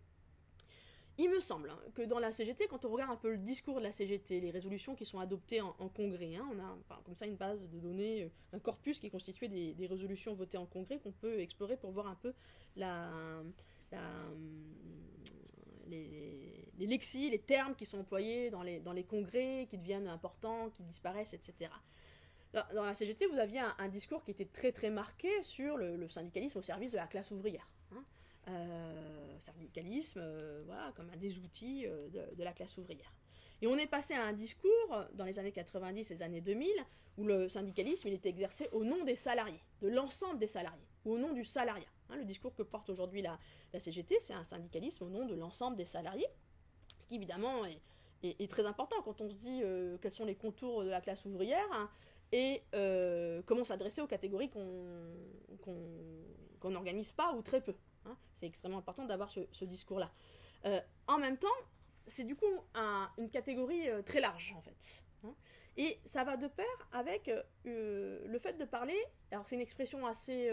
Il me semble que dans la CGT, quand on regarde un peu le discours de la CGT, les résolutions qui sont adoptées en congrès, on a comme ça une base de données, un corpus qui est constitué des résolutions votées en congrès qu'on peut explorer pour voir un peu les lexis, les termes qui sont employés dans les congrès, qui deviennent importants, qui disparaissent, etc. Dans la CGT, vous aviez un discours qui était très très marqué sur le syndicalisme au service de la classe ouvrière. Syndicalisme, comme un des outils de la classe ouvrière. Et on est passé à un discours, dans les années 90 et les années 2000, où le syndicalisme il était exercé au nom des salariés, de l'ensemble des salariés, ou au nom du salariat. Le discours que porte aujourd'hui la CGT, c'est un syndicalisme au nom de l'ensemble des salariés, ce qui évidemment est très important quand on se dit quels sont les contours de la classe ouvrière, et comment s'adresser aux catégories qu'on n'organise pas ou très peu. C'est extrêmement important d'avoir ce discours-là. En même temps, c'est du coup une catégorie très large, en fait. Et ça va de pair avec le fait de parler, alors c'est une expression assez...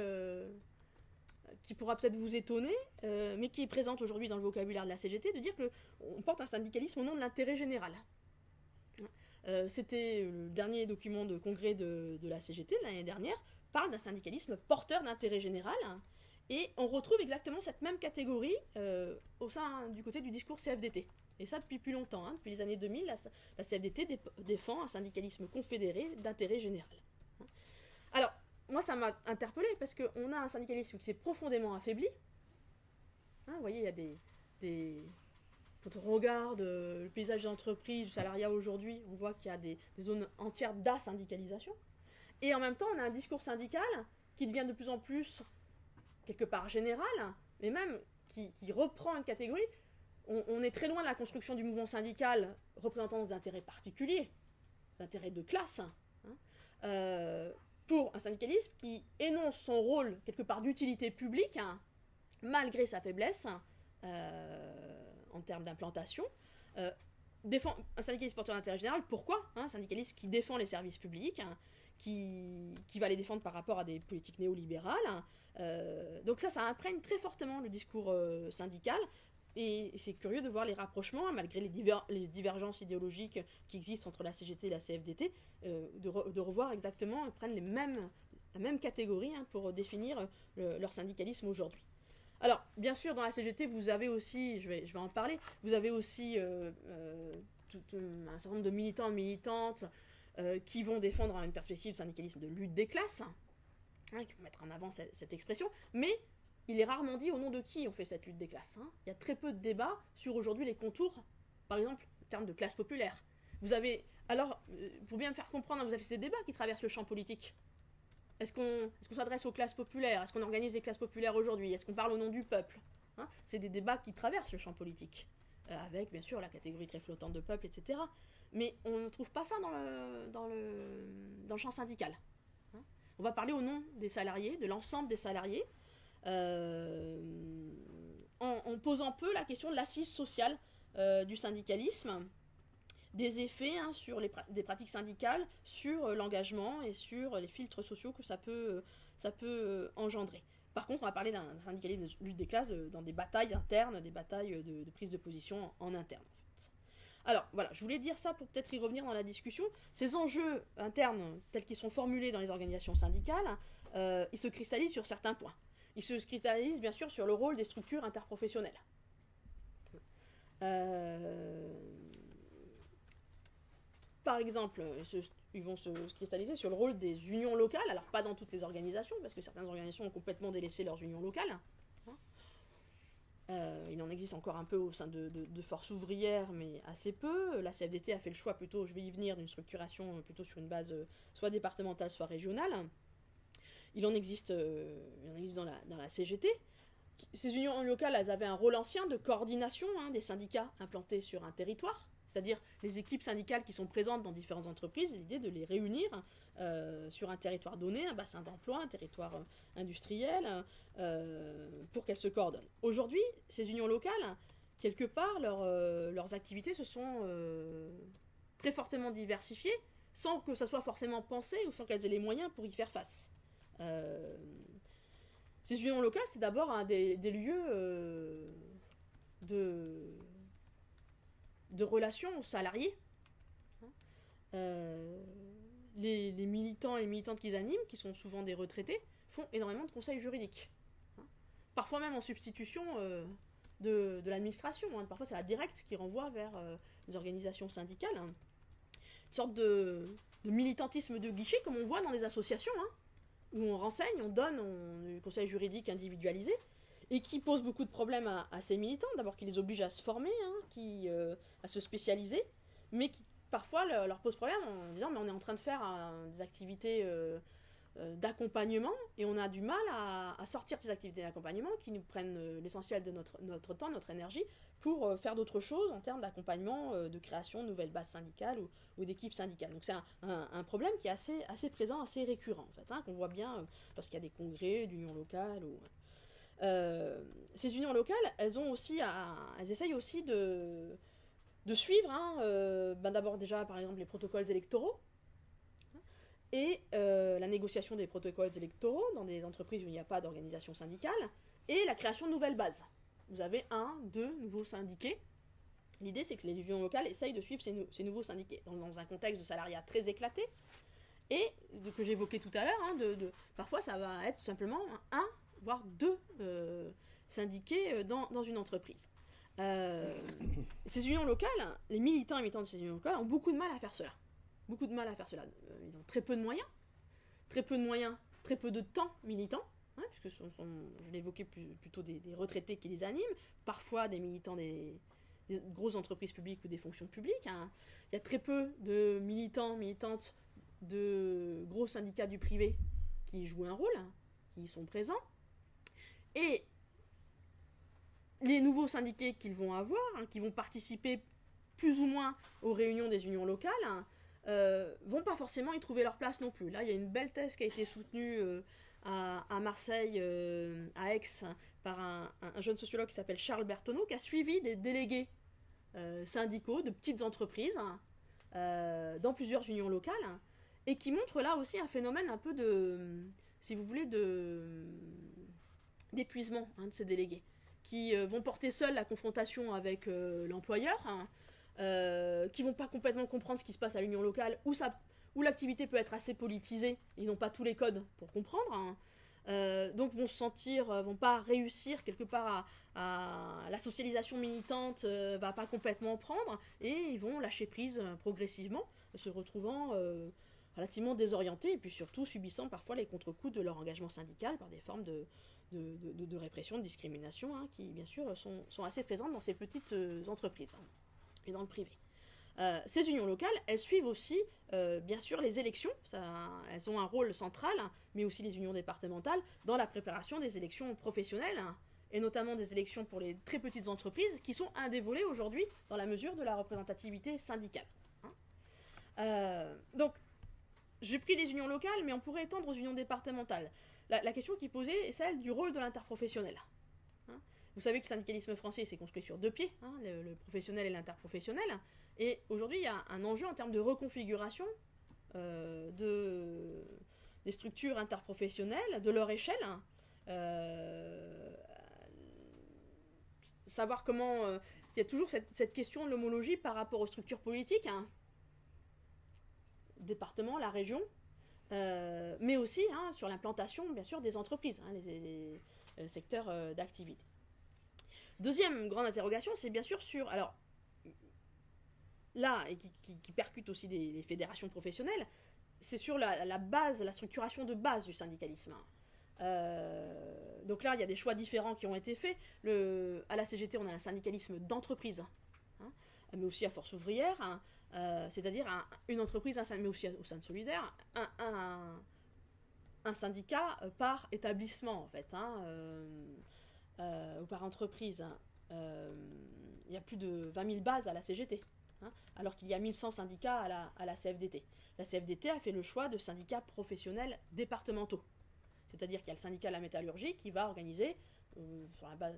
qui pourra peut-être vous étonner, mais qui est présente aujourd'hui dans le vocabulaire de la CGT, de dire qu'on porte un syndicalisme au nom de l'intérêt général. C'était le dernier document de congrès de la CGT de l'année dernière, parle d'un syndicalisme porteur d'intérêt général, et on retrouve exactement cette même catégorie au sein du côté du discours CFDT. Et ça depuis plus longtemps, hein. Depuis les années 2000, la CFDT défend un syndicalisme confédéré d'intérêt général. Alors, moi ça m'a interpellée parce qu'on a un syndicalisme qui s'est profondément affaibli. Hein, vous voyez, il y a quand on regarde le paysage d'entreprise, du salariat aujourd'hui, on voit qu'il y a des zones entières d'asyndicalisation. Et en même temps, on a un discours syndical qui devient de plus en plus, quelque part, général, mais même qui reprend une catégorie. On est très loin de la construction du mouvement syndical représentant des intérêts particuliers, d'intérêts de classe, pour un syndicalisme qui énonce son rôle, quelque part, d'utilité publique, malgré sa faiblesse, en termes d'implantation, défend un syndicalisme porteur d'intérêt général. Pourquoi un syndicalisme qui défend les services publics, qui va les défendre par rapport à des politiques néolibérales. Donc ça imprègne très fortement le discours syndical. Et c'est curieux de voir les rapprochements, malgré les divergences idéologiques qui existent entre la CGT et la CFDT, de revoir exactement, prennent la même catégorie pour définir leur syndicalisme aujourd'hui. Alors, bien sûr, dans la CGT, vous avez aussi, je vais en parler, vous avez aussi un certain nombre de militants et militantes qui vont défendre une perspective de syndicalisme de lutte des classes, qui vont mettre en avant cette expression, mais il est rarement dit au nom de qui on fait cette lutte des classes. Il y a très peu de débats sur aujourd'hui les contours, par exemple, en termes de classe populaire. Vous avez, alors, pour bien me faire comprendre, vous avez ces débats qui traversent le champ politique. Est-ce qu'on s'adresse aux classes populaires? Est-ce qu'on organise des classes populaires aujourd'hui? Est-ce qu'on parle au nom du peuple? C'est des débats qui traversent le champ politique, avec bien sûr la catégorie très flottante de peuple, etc. Mais on ne trouve pas ça dans le champ syndical. On va parler au nom des salariés, de l'ensemble des salariés, en posant peu la question de l'assise sociale du syndicalisme, des effets sur des pratiques syndicales, sur l'engagement et sur les filtres sociaux que ça peut engendrer. Par contre, on va parler d'un syndicalisme de lutte des classes dans des batailles internes, des batailles de prise de position en interne. En fait. Alors, voilà, je voulais dire ça pour peut-être y revenir dans la discussion. Ces enjeux internes, tels qu'ils sont formulés dans les organisations syndicales, ils se cristallisent sur certains points. Ils se cristallisent, bien sûr, sur le rôle des structures interprofessionnelles. Par exemple, ils vont se cristalliser sur le rôle des unions locales, alors pas dans toutes les organisations, parce que certaines organisations ont complètement délaissé leurs unions locales. Il en existe encore un peu au sein de forces ouvrières, mais assez peu. La CFDT a fait le choix plutôt, je vais y venir, d'une structuration plutôt sur une base soit départementale, soit régionale. Il en existe dans la CGT. Ces unions locales, elles avaient un rôle ancien de coordination des syndicats implantés sur un territoire, c'est-à-dire les équipes syndicales qui sont présentes dans différentes entreprises, l'idée de les réunir sur un territoire donné, un bassin d'emploi, un territoire industriel, pour qu'elles se coordonnent. Aujourd'hui, ces unions locales, quelque part, leurs activités se sont très fortement diversifiées, sans que ça soit forcément pensé ou sans qu'elles aient les moyens pour y faire face. Ces unions locales, c'est d'abord des lieux de relations aux salariés. Les militants et militantes qu'ils animent, qui sont souvent des retraités, font énormément de conseils juridiques. Parfois même en substitution de l'administration. Parfois c'est la directe qui renvoie vers les organisations syndicales. Une sorte de militantisme de guichet, comme on voit dans les associations, où on renseigne, on donne des conseils juridiques individualisés, et qui pose beaucoup de problèmes à ces militants, d'abord qui les oblige à se former, à se spécialiser, mais qui parfois leur pose problème en disant mais on est en train de faire des activités d'accompagnement et on a du mal à sortir de ces activités d'accompagnement qui nous prennent l'essentiel de notre temps, notre énergie pour faire d'autres choses en termes d'accompagnement, de création de nouvelles bases syndicales ou d'équipes syndicales. Donc c'est un problème qui est assez présent, assez récurrent en fait, qu'on voit bien lorsqu'il y a des congrès d'unions locales ou... ces unions locales, elles essayent aussi de suivre, d'abord déjà par exemple les protocoles électoraux, et la négociation des protocoles électoraux dans des entreprises où il n'y a pas d'organisation syndicale, et la création de nouvelles bases. Vous avez 2 nouveaux syndiqués. L'idée, c'est que les unions locales essayent de suivre ces nouveaux syndiqués, dans un contexte de salariat très éclaté, et que j'évoquais tout à l'heure, parfois ça va être tout simplement un, voire 2 syndiqués dans une entreprise. Ces unions locales, les militants et militantes de ces unions locales ont beaucoup de mal à faire cela. Beaucoup de mal à faire cela. Ils ont très peu de moyens, très peu de temps militant, puisque je l'évoquais plutôt des retraités qui les animent, parfois des militants des grosses entreprises publiques ou des fonctions publiques. Il y a très peu de militants, militantes de gros syndicats du privé qui jouent un rôle, qui sont présents. Et les nouveaux syndiqués qu'ils vont avoir, qui vont participer plus ou moins aux réunions des unions locales, vont pas forcément y trouver leur place non plus. Là, il y a une belle thèse qui a été soutenue à Marseille, à Aix, par un jeune sociologue qui s'appelle Charles Bertoneau, qui a suivi des délégués syndicaux de petites entreprises dans plusieurs unions locales, et qui montre là aussi un phénomène un peu si vous voulez, d'épuisement de ces délégués, qui vont porter seuls la confrontation avec l'employeur, qui vont pas complètement comprendre ce qui se passe à l'union locale, où l'activité peut être assez politisée, ils n'ont pas tous les codes pour comprendre, donc vont pas réussir quelque part à la socialisation militante, va pas complètement prendre, et ils vont lâcher prise progressivement, se retrouvant relativement désorientés, et puis surtout subissant parfois les contre-coups de leur engagement syndical par des formes de répression, de discrimination, qui bien sûr sont assez présentes dans ces petites entreprises et dans le privé. Ces unions locales, elles suivent aussi, bien sûr, les élections. Elles ont un rôle central, mais aussi les unions départementales, dans la préparation des élections professionnelles, et notamment des élections pour les très petites entreprises, qui sont un des volets aujourd'hui dans la mesure de la représentativité syndicale. Donc, j'ai pris les unions locales, mais on pourrait étendre aux unions départementales. La question qui est posée est celle du rôle de l'interprofessionnel. Vous savez que le syndicalisme français s'est construit sur 2 pieds, le professionnel et l'interprofessionnel. Et aujourd'hui, il y a un enjeu en termes de reconfiguration des structures interprofessionnelles, de leur échelle. Savoir comment... il y a toujours cette question de l'homologie par rapport aux structures politiques. Département, la région, mais aussi sur l'implantation, bien sûr, des entreprises, les secteurs d'activité. Deuxième grande interrogation, c'est bien sûr sur... Alors, là, et qui percute aussi les fédérations professionnelles, c'est sur la base, la structuration de base du syndicalisme. Donc là, il y a des choix différents qui ont été faits. À la CGT, on a un syndicalisme d'entreprise, mais aussi à force ouvrière, c'est-à-dire une entreprise, mais aussi au sein de Solidaire, un syndicat par établissement, en fait, ou par entreprise. Il y a plus de 20 000 bases à la CGT, alors qu'il y a 1100 syndicats à la CFDT. La CFDT a fait le choix de syndicats professionnels départementaux. C'est-à-dire qu'il y a le syndicat de la métallurgie qui va organiser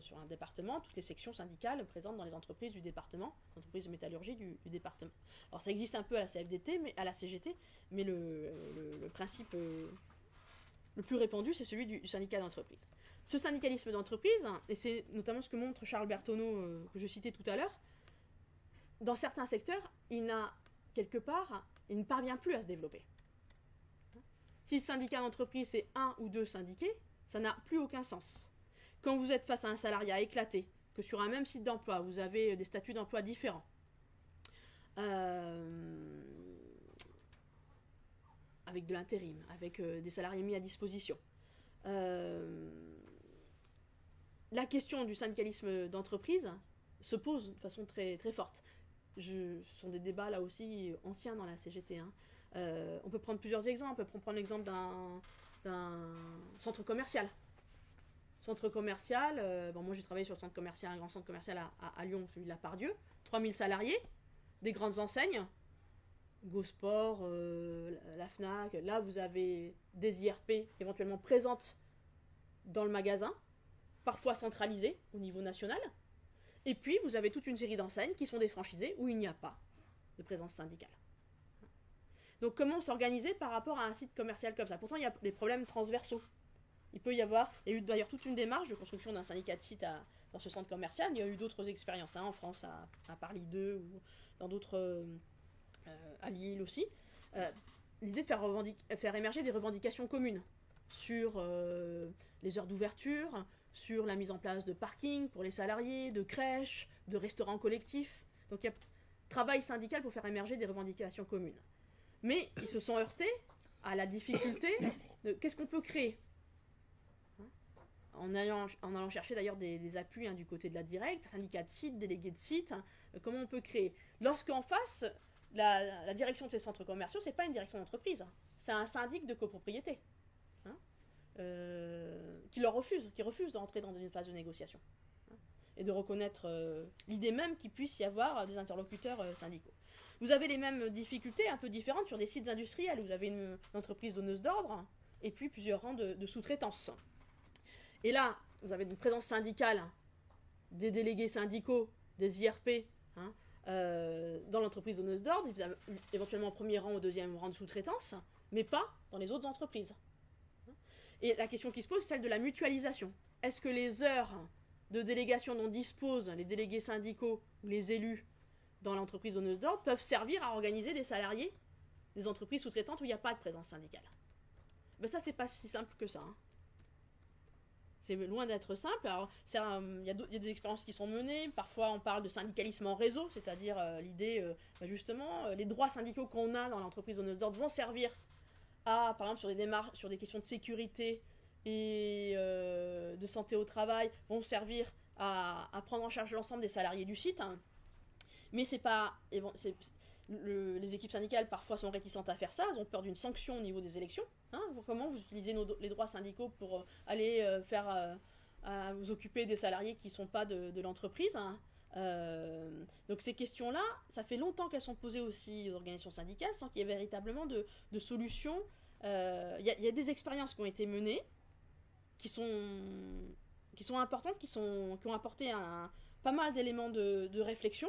sur un département toutes les sections syndicales présentes dans les entreprises du département, entreprises de métallurgie du département. Alors ça existe un peu à la CFDT, à la CGT, mais le principe le plus répandu, c'est celui du syndicat d'entreprise. Ce syndicalisme d'entreprise, et c'est notamment ce que montre Charles Bertoneau, que je citais tout à l'heure, dans certains secteurs, il ne parvient plus à se développer. Si le syndicat d'entreprise, c'est 1 ou 2 syndiqués, ça n'a plus aucun sens. Quand vous êtes face à un salariat éclaté, que sur un même site d'emploi, vous avez des statuts d'emploi différents, avec de l'intérim, avec des salariés mis à disposition, la question du syndicalisme d'entreprise se pose de façon très, très forte. Ce sont des débats là aussi anciens dans la CGT. On peut prendre plusieurs exemples. On peut prendre l'exemple d'un centre commercial. Moi j'ai travaillé sur le centre commercial, un grand centre commercial à Lyon, celui de la Pardieu, 3000 salariés, des grandes enseignes, Gosport, la Fnac. Là vous avez des IRP éventuellement présentes dans le magasin, parfois centralisées au niveau national. Et puis vous avez toute une série d'enseignes qui sont des franchisés où il n'y a pas de présence syndicale. Donc comment s'organiser par rapport à un site commercial comme ça? Pourtant, il y a des problèmes transversaux. Il peut y avoir, il y a eu d'ailleurs toute une démarche de construction d'un syndicat de site dans ce centre commercial. Il y a eu d'autres expériences, hein, en France, à Paris 2 ou dans d'autres, à Lille aussi. L'idée de faire émerger des revendications communes sur les heures d'ouverture, sur la mise en place de parking pour les salariés, de crèches, de restaurants collectifs. Donc il y a travail syndical pour faire émerger des revendications communes. Mais ils se sont heurtés à la difficulté de qu'est-ce qu'on peut créer, en allant chercher d'ailleurs des appuis, hein, du côté de la directe, syndicat de site, délégué de site, comment on peut créer. Lorsqu'en face, la direction de ces centres commerciaux, c'est pas une direction d'entreprise, c'est un syndic de copropriété, hein, qui refuse d'entrer dans une phase de négociation, hein, et de reconnaître l'idée même qu'il puisse y avoir des interlocuteurs syndicaux. Vous avez les mêmes difficultés, un peu différentes, sur des sites industriels. Vous avez une entreprise donneuse d'ordre, et puis plusieurs rangs de sous-traitance. Et là, vous avez une présence syndicale, des délégués syndicaux, des IRP, hein, dans l'entreprise donneuse d'ordre, éventuellement au premier rang, au deuxième rang de sous-traitance, mais pas dans les autres entreprises. Et la question qui se pose, c'est celle de la mutualisation. Est-ce que les heures de délégation dont disposent les délégués syndicaux ou les élus dans l'entreprise donneuse d'ordre peuvent servir à organiser des salariés des entreprises sous-traitantes où il n'y a pas de présence syndicale? Ben ça, c'est pas si simple que ça, hein. C'est loin d'être simple. Alors, il y a des expériences qui sont menées. Parfois, on parle de syndicalisme en réseau, c'est-à-dire l'idée, justement, les droits syndicaux qu'on a dans l'entreprise donneuse d'ordre vont servir à, par exemple, sur des démarches, sur des questions de sécurité et de santé au travail, vont servir à prendre en charge l'ensemble des salariés du site, hein. Mais c'est pas... les équipes syndicales parfois sont réticentes à faire ça, elles ont peur d'une sanction au niveau des élections, hein. Comment vous utilisez les droits syndicaux pour aller vous occuper des salariés qui ne sont pas de l'entreprise, hein. Donc ces questions-là, ça fait longtemps qu'elles sont posées aussi aux organisations syndicales sans qu'il y ait véritablement de solutions. Il y a des expériences qui ont été menées, qui sont importantes, qui ont apporté pas mal d'éléments de réflexion.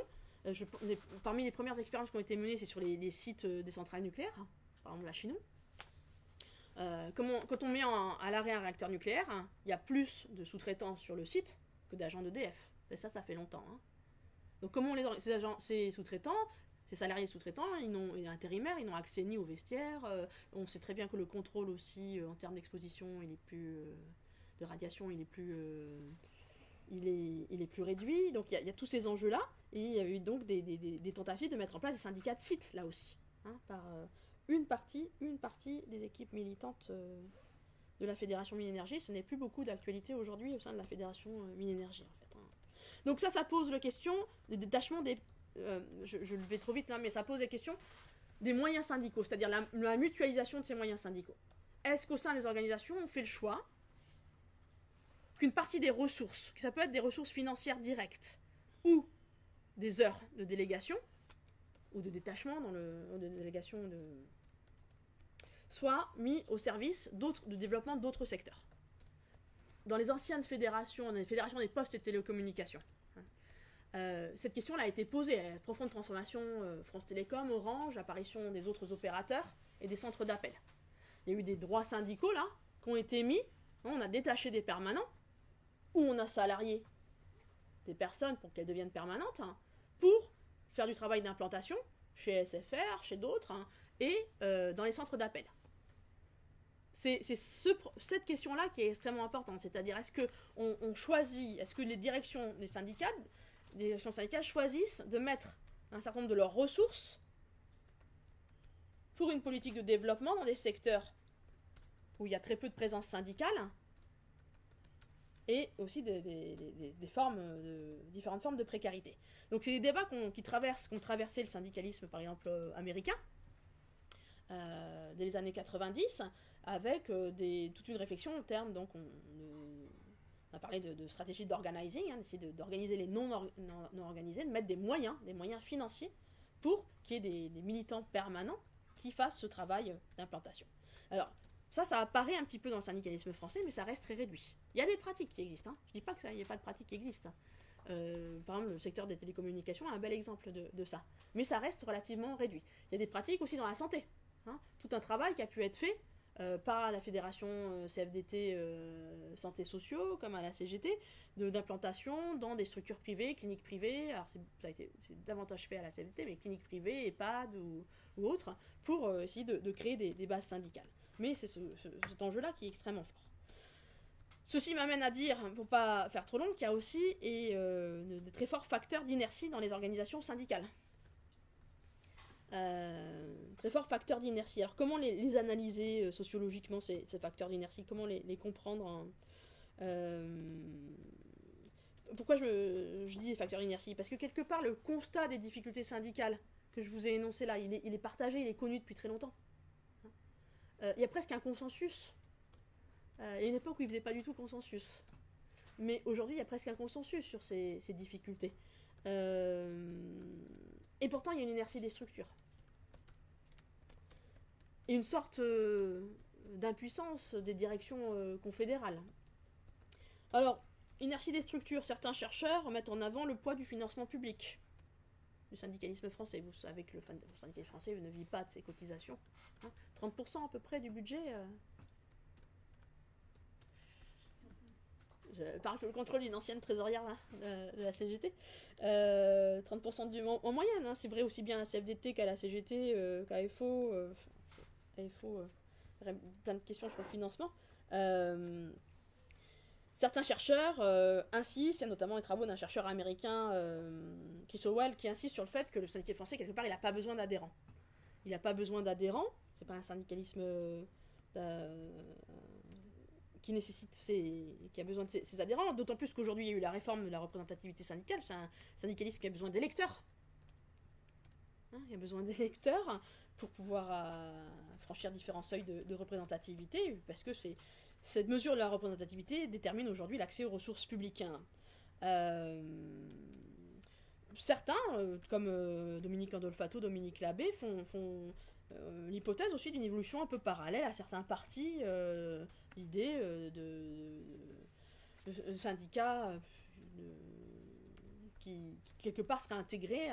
Parmi les premières expériences qui ont été menées, c'est sur les sites des centrales nucléaires, hein, par exemple la Chinon. Quand on met à l'arrêt un réacteur nucléaire, hein, il y a plus de sous-traitants sur le site que d'agents d'EDF. Et ça fait longtemps, hein. Donc comment ces sous-traitants, ces salariés sous-traitants, ils sont intérimaires, ils n'ont accès ni au vestiaire. On sait très bien que le contrôle aussi, en termes d'exposition, de radiation, il est plus réduit. Donc il y a tous ces enjeux-là. Et il y a eu donc des tentatives de mettre en place des syndicats de sites, là aussi, hein, par une partie des équipes militantes de la Fédération Mines-Énergie. Ce n'est plus beaucoup d'actualité aujourd'hui au sein de la Fédération Mines-Énergie, en fait, hein. Donc ça pose la question du détachement des... je le vais trop vite là, mais ça pose la question des moyens syndicaux, c'est-à-dire la mutualisation de ces moyens syndicaux. Est-ce qu'au sein des organisations, on fait le choix qu'une partie des ressources, que ça peut être des ressources financières directes, ou des heures de délégation, ou de détachement de délégation, soit mis au service de développement d'autres secteurs. Dans les anciennes fédérations, les fédérations des postes et télécommunications, cette question-là a été posée. La profonde transformation, France Télécom, Orange, apparition des autres opérateurs et des centres d'appel. Il y a eu des droits syndicaux là qui ont été mis. On a détaché des permanents, ou on a salarié des personnes pour qu'elles deviennent permanentes, hein, pour faire du travail d'implantation chez SFR, chez d'autres, hein, et dans les centres d'appel. C'est cette question-là qui est extrêmement importante, c'est-à-dire est-ce qu'on choisit, est-ce que les directions syndicales choisissent de mettre un certain nombre de leurs ressources pour une politique de développement dans des secteurs où il y a très peu de présence syndicale, et aussi différentes formes de précarité. Donc c'est des débats qu'ont traversé le syndicalisme, par exemple, américain, dès les années 90, avec toute une réflexion en termes, donc on a parlé de stratégie d'organizing, hein, d'essayer d'organiser les non organisés, de mettre des moyens financiers pour qu'il y ait des militants permanents qui fassent ce travail d'implantation. Alors, ça apparaît un petit peu dans le syndicalisme français, mais ça reste très réduit. Il y a des pratiques qui existent, hein. Je ne dis pas qu'il n'y a pas de pratiques qui existent. Par exemple, le secteur des télécommunications est un bel exemple de ça. Mais ça reste relativement réduit. Il y a des pratiques aussi dans la santé. hein, tout un travail qui a pu être fait par la fédération CFDT Santé Sociaux, comme à la CGT, d'implantation dans des structures privées, cliniques privées. Alors c'est davantage fait à la CFDT, mais cliniques privées, EHPAD ou autres, pour essayer de créer des bases syndicales. Mais c'est cet enjeu-là qui est extrêmement fort. Ceci m'amène à dire, pour pas faire trop long, qu'il y a aussi de très forts facteurs d'inertie dans les organisations syndicales. Très forts facteurs d'inertie. Alors comment les analyser sociologiquement, ces facteurs d'inertie? Comment les comprendre Pourquoi je dis facteurs d'inertie? Parce que quelque part, le constat des difficultés syndicales que je vous ai énoncé là, il est partagé, il est connu depuis très longtemps. Il y a presque un consensus. Il y a une époque où il ne faisait pas du tout consensus. Mais aujourd'hui, il y a presque un consensus sur ces difficultés. Et pourtant, il y a une inertie des structures. Et une sorte d'impuissance des directions confédérales. Alors, inertie des structures, certains chercheurs mettent en avant le poids du financement public. Le syndicalisme français, vous savez que le syndicalisme français ne vit pas de ses cotisations. 30% à peu près du budget. Je parle sous le contrôle d'une ancienne trésorière là, de la CGT. 30% en moyenne, hein, c'est vrai aussi bien à la CFDT qu'à la CGT, qu'à FO. AFO, plein de questions sur le financement. Certains chercheurs insistent, il y a notamment les travaux d'un chercheur américain, Chris Howell, qui insiste sur le fait que le syndicalisme français, quelque part, il n'a pas besoin d'adhérents. Il n'a pas besoin d'adhérents, c'est pas un syndicalisme qui a besoin de ses adhérents, d'autant plus qu'aujourd'hui il y a eu la réforme de la représentativité syndicale, c'est un syndicalisme qui a besoin d'électeurs. Il y a besoin d'électeurs pour pouvoir franchir différents seuils de représentativité, parce que cette mesure de la représentativité détermine aujourd'hui l'accès aux ressources publiques. Certains, comme Dominique Andolfato, Dominique Labbé, font l'hypothèse aussi d'une évolution un peu parallèle à certains partis, l'idée de syndicats qui, quelque part, seraient intégrés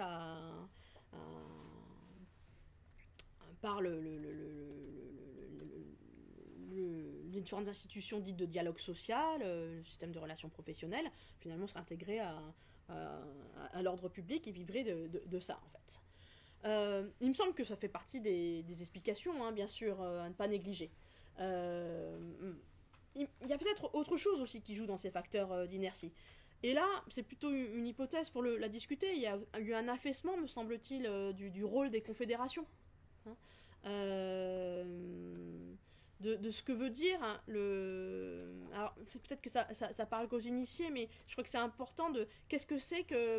par les différentes institutions dites de dialogue social, le système de relations professionnelles, finalement seraient intégrés à l'ordre public et vivraient de ça, en fait. Il me semble que ça fait partie des explications, hein, bien sûr, à ne pas négliger. Il y a peut-être autre chose aussi qui joue dans ces facteurs d'inertie. Et là, c'est plutôt une hypothèse pour la discuter. Il y a eu un affaissement, me semble-t-il, du rôle des confédérations. Hein, de ce que veut dire alors peut-être que ça parle qu'aux initiés, mais je crois que c'est important de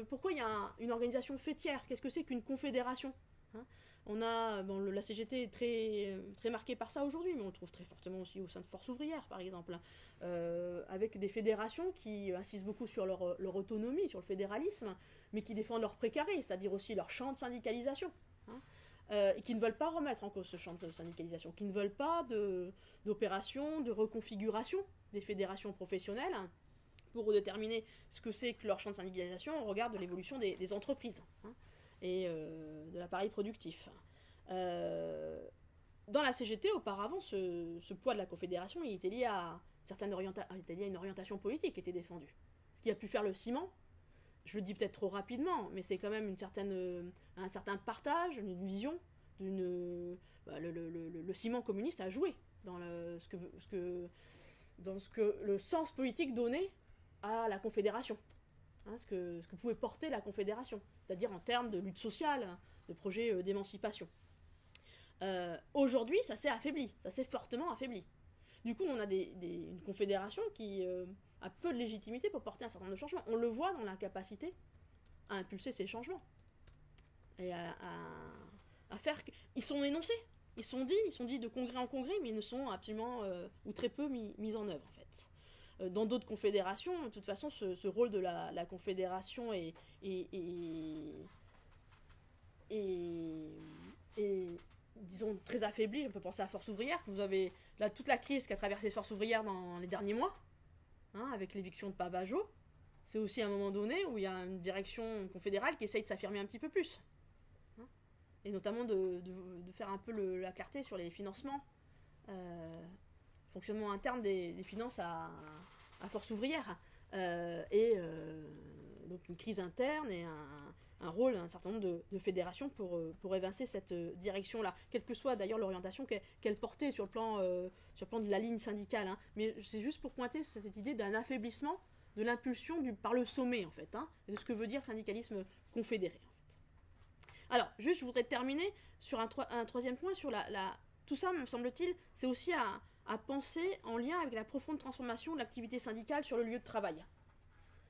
pourquoi il y a une organisation fêtière, qu'est-ce que c'est qu'une confédération, hein. On a la CGT est très très marquée par ça aujourd'hui, mais on le trouve très fortement aussi au sein de Force ouvrière par exemple, avec des fédérations qui insistent beaucoup sur leur autonomie, sur le fédéralisme, mais qui défendent leur précaré, c'est-à-dire aussi leur champ de syndicalisation, hein. Et qui ne veulent pas remettre en cause ce champ de syndicalisation, qui ne veulent pas d'opération, de reconfiguration des fédérations professionnelles pour déterminer ce que c'est que leur champ de syndicalisation au regard de l'évolution des entreprises, hein, et de l'appareil productif. Dans la CGT, auparavant, ce poids de la confédération il était lié à une orientation politique qui était défendue. Ce qui a pu faire le ciment, je le dis peut-être trop rapidement, mais c'est quand même un certain partage, une vision, le ciment communiste a joué dans le sens politique donné à la Confédération, hein, ce que pouvait porter la Confédération, c'est-à-dire en termes de lutte sociale, de projet d'émancipation. Aujourd'hui, ça s'est affaibli, ça s'est fortement affaibli. Du coup, on a une confédération qui a peu de légitimité pour porter un certain nombre de changements. On le voit dans l'incapacité à impulser ces changements. Et à faire... Ils sont énoncés, ils sont dits de congrès en congrès, mais ils ne sont absolument, ou très peu, mis en œuvre, en fait. Dans d'autres confédérations, de toute façon, ce rôle de la confédération est disons, très affaibli. On peut penser à Force ouvrière, que vous avez là toute la crise qu'a traversée Force ouvrière dans les derniers mois, hein, avec l'éviction de Pabajo. C'est aussi un moment donné où il y a une direction confédérale qui essaye de s'affirmer un petit peu plus. Hein. et notamment de faire un peu la clarté sur les financements, fonctionnement interne des finances à force ouvrière, donc une crise interne et un rôle, un certain nombre de fédérations pour évincer cette direction-là, quelle que soit d'ailleurs l'orientation qu'elle portait sur le plan de la ligne syndicale. Hein. Mais c'est juste pour pointer cette idée d'un affaiblissement de l'impulsion par le sommet, en fait, hein, et de ce que veut dire syndicalisme confédéré. En fait. Alors, juste, je voudrais terminer sur un troisième point, sur tout ça, me semble-t-il, c'est aussi à penser en lien avec la profonde transformation de l'activité syndicale sur le lieu de travail.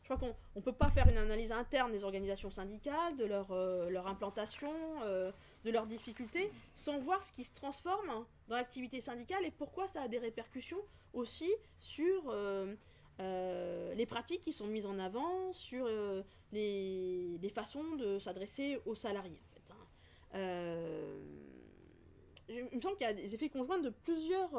Je crois qu'on ne peut pas faire une analyse interne des organisations syndicales, de leur implantation, de leurs difficultés, sans voir ce qui se transforme dans l'activité syndicale et pourquoi ça a des répercussions aussi sur les pratiques qui sont mises en avant, sur les façons de s'adresser aux salariés. En fait, hein. Il me semble qu'il y a des effets conjoints de plusieurs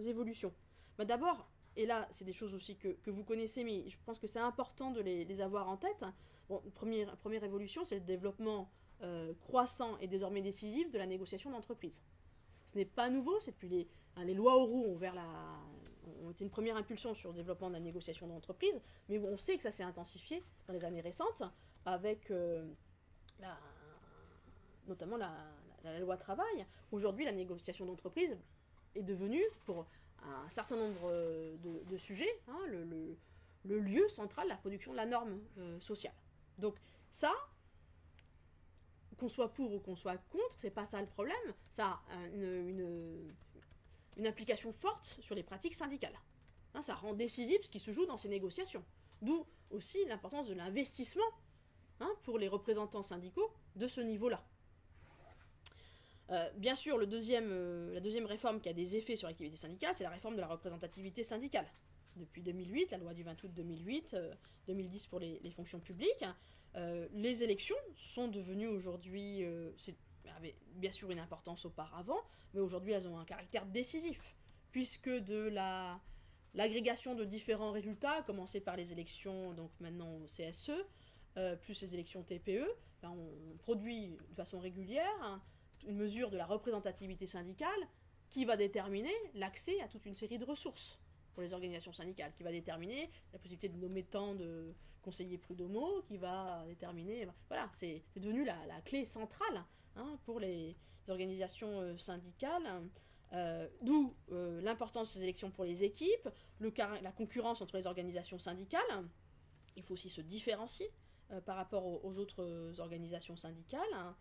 évolutions. Bah, d'abord, et là, c'est des choses aussi que vous connaissez, mais je pense que c'est important de les avoir en tête. Bon, première évolution, c'est le développement croissant et désormais décisif de la négociation d'entreprise. Ce n'est pas nouveau, c'est depuis les lois Auroux ont été une première impulsion sur le développement de la négociation d'entreprise, mais on sait que ça s'est intensifié dans les années récentes, avec notamment la loi travail. Aujourd'hui, la négociation d'entreprise est devenue, pour un certain nombre de sujets, hein, le lieu central de la production de la norme sociale. Donc ça, qu'on soit pour ou qu'on soit contre, c'est pas ça le problème, ça a une implication forte sur les pratiques syndicales. Hein, ça rend décisif ce qui se joue dans ces négociations. D'où aussi l'importance de l'investissement, hein, pour les représentants syndicaux de ce niveau-là. Bien sûr, la deuxième réforme qui a des effets sur l'activité syndicale, c'est la réforme de la représentativité syndicale. Depuis 2008, la loi du 20 août 2008, 2010 pour les fonctions publiques, les élections sont devenues aujourd'hui, avaient bien sûr une importance auparavant, mais aujourd'hui elles ont un caractère décisif, puisque de l'agrégation de différents résultats, à commencer par les élections donc maintenant au CSE, plus les élections TPE, on produit de façon régulière une mesure de la représentativité syndicale qui va déterminer l'accès à toute une série de ressources pour les organisations syndicales, qui va déterminer la possibilité de nommer tant de conseillers prud'homaux, qui va déterminer... Voilà, c'est devenu la clé centrale, hein, pour les organisations syndicales, d'où l'importance de ces élections pour les équipes, la concurrence entre les organisations syndicales. Il faut aussi se différencier par rapport aux autres organisations syndicales, hein.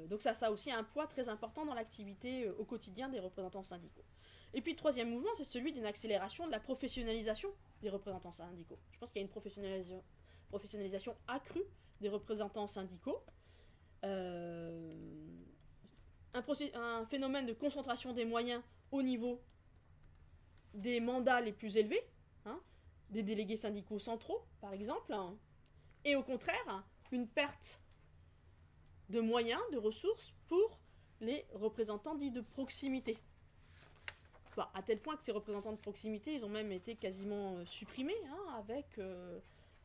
Donc ça a aussi un poids très important dans l'activité au quotidien des représentants syndicaux. Et puis le troisième mouvement, c'est celui d'une accélération de la professionnalisation des représentants syndicaux. Je pense qu'il y a une professionnalisation accrue des représentants syndicaux, un phénomène de concentration des moyens au niveau des mandats les plus élevés, hein, des délégués syndicaux centraux par exemple, hein, et au contraire une perte de moyens, de ressources pour les représentants dits de proximité. Bah, à tel point que ces représentants de proximité, ils ont même été quasiment supprimés, hein, avec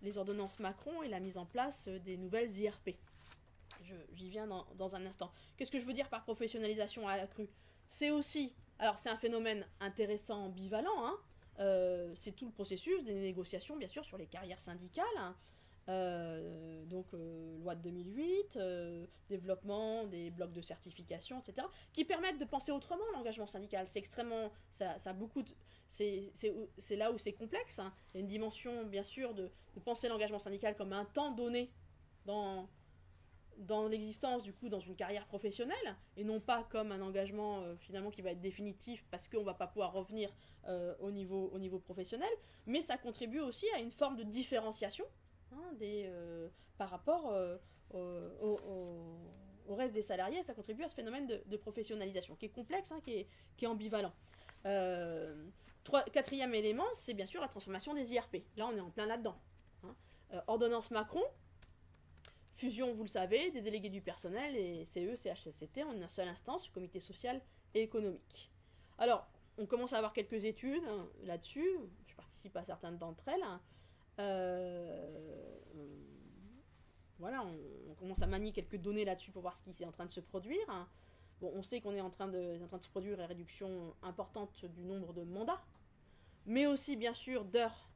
les ordonnances Macron et la mise en place des nouvelles IRP. J'y viens dans un instant. Qu'est-ce que je veux dire par professionnalisation accrue ? C'est aussi, alors c'est un phénomène intéressant, ambivalent, hein, c'est tout le processus des négociations, bien sûr, sur les carrières syndicales, hein. Loi de 2008, développement des blocs de certification, etc., qui permettent de penser autrement l'engagement syndical. C'est extrêmement, ça a beaucoup c'est là où c'est complexe, hein. Il y a une dimension, bien sûr, de penser l'engagement syndical comme un temps donné dans l'existence, du coup, dans une carrière professionnelle, et non pas comme un engagement finalement qui va être définitif parce qu'on ne va pas pouvoir revenir au niveau professionnel, mais ça contribue aussi à une forme de différenciation, hein, par rapport au reste des salariés. Ça contribue à ce phénomène de professionnalisation qui est complexe, hein, qui est ambivalent. Quatrième élément, c'est bien sûr la transformation des IRP. Là, on est en plein là-dedans, hein. Ordonnance Macron, fusion, vous le savez, des délégués du personnel et CE, CHSCT en une seule instance, le comité social et économique. Alors, on commence à avoir quelques études, hein, là-dessus, je participe à certaines d'entre elles, hein. voilà, on commence à manier quelques données là-dessus pour voir ce qui est en train de se produire. Bon, on sait qu'on est en train de se produire une réduction importante du nombre de mandats, mais aussi bien sûr d'heures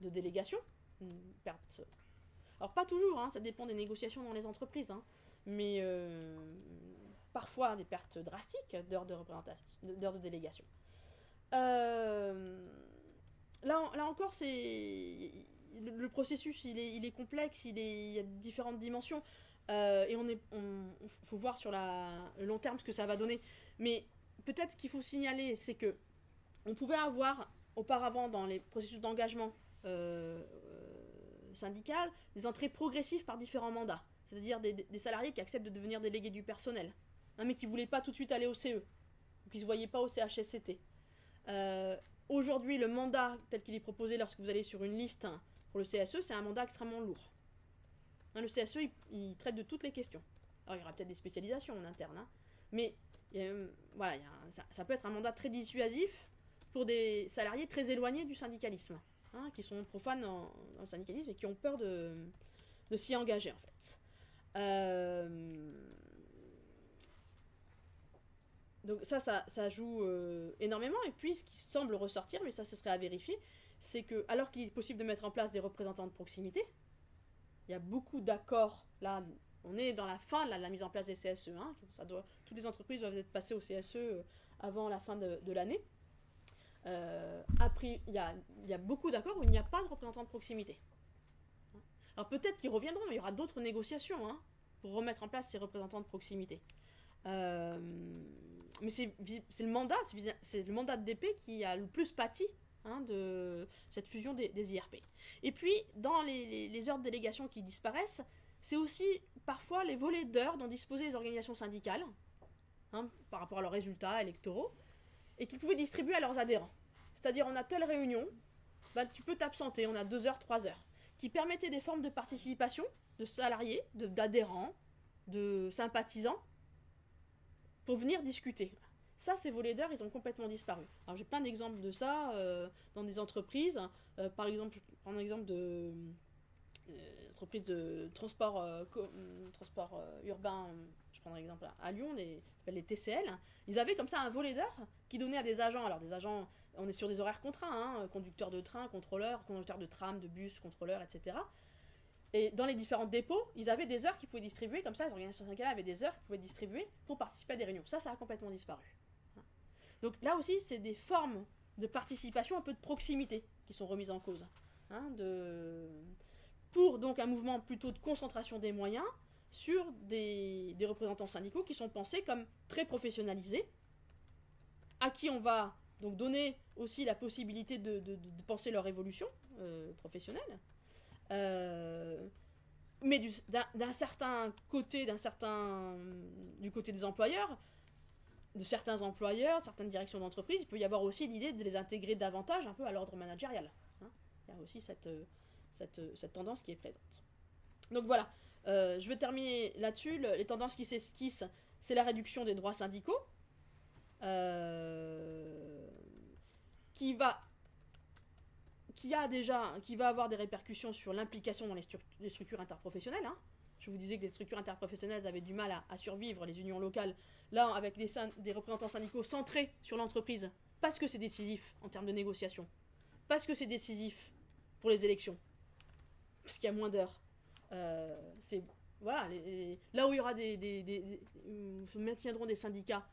de délégation. Une perte. Alors pas toujours, ça dépend des négociations dans les entreprises, mais parfois des pertes drastiques d'heures de représentation, d'heures de délégation. Là encore, le processus, il est complexe, il y a différentes dimensions. Et faut voir sur le long terme ce que ça va donner. Mais peut-être ce qu'il faut signaler, c'est que on pouvait avoir auparavant dans les processus d'engagement syndical des entrées progressives par différents mandats. C'est-à-dire des salariés qui acceptent de devenir délégués du personnel, mais qui ne voulaient pas tout de suite aller au CE, ou qui ne se voyaient pas au CHSCT. Aujourd'hui, le mandat tel qu'il est proposé lorsque vous allez sur une liste pour le CSE, c'est un mandat extrêmement lourd. Le CSE, il traite de toutes les questions. Alors, il y aura peut-être des spécialisations en interne, mais voilà, ça peut être un mandat très dissuasif pour des salariés très éloignés du syndicalisme, qui sont profanes dans le syndicalisme et qui ont peur de s'y engager, en fait. Donc ça joue énormément. Et puis, ce qui semble ressortir, mais ça serait à vérifier, c'est que, alors qu'il est possible de mettre en place des représentants de proximité, il y a beaucoup d'accords. Là, on est dans la fin de la mise en place des CSE. Toutes les entreprises doivent être passées au CSE avant la fin de l'année. Après, il y a beaucoup d'accords où il n'y a pas de représentants de proximité. Alors peut-être qu'ils reviendront, mais il y aura d'autres négociations pour remettre en place ces représentants de proximité. Mais c'est le mandat de DP qui a le plus pâti de cette fusion des IRP. Et puis, dans les heures de délégation qui disparaissent, c'est aussi parfois les volets d'heures dont disposaient les organisations syndicales, par rapport à leurs résultats électoraux, et qu'ils pouvaient distribuer à leurs adhérents. C'est-à-dire, on a telle réunion, tu peux t'absenter, on a 2 heures, 3 heures, qui permettaient des formes de participation de salariés, d'adhérents, de sympathisants, pour venir discuter. Ça, ces volets d'heures, ils ont complètement disparu. Alors, j'ai plein d'exemples de ça dans des entreprises. Par exemple, je prends un exemple d'entreprise de transport urbain. Je prends un exemple à Lyon, les TCL. Ils avaient comme ça un volet d'heures qui donnait à des agents. Alors, des agents, on est sur des horaires contraints, conducteurs de train, contrôleurs, conducteurs de tram, de bus, contrôleurs, etc. Et dans les différents dépôts, ils avaient des heures qu'ils pouvaient distribuer, comme ça, les organisations syndicales avaient des heures qu'ils pouvaient distribuer pour participer à des réunions. Ça a complètement disparu. Donc là aussi, c'est des formes de participation, un peu de proximité, qui sont remises en cause. Pour donc un mouvement plutôt de concentration des moyens sur des représentants syndicaux qui sont pensés comme très professionnalisés, à qui on va donc donner aussi la possibilité de penser leur évolution professionnelle. Mais d'un certain côté, du côté des employeurs, de certains employeurs, de certaines directions d'entreprise, il peut y avoir aussi l'idée de les intégrer davantage un peu à l'ordre managérial. Il y a aussi cette tendance qui est présente. Donc voilà, je vais terminer là-dessus. Les tendances qui s'esquissent, c'est la réduction des droits syndicaux, qui va avoir des répercussions sur l'implication dans les structures interprofessionnelles. Je vous disais que les structures interprofessionnelles avaient du mal à survivre, les unions locales, là, avec des représentants syndicaux centrés sur l'entreprise, parce que c'est décisif en termes de négociation, parce que c'est décisif pour les élections, parce qu'il y a moins d'heures. Voilà, là où il y aura où se maintiendront des syndicats,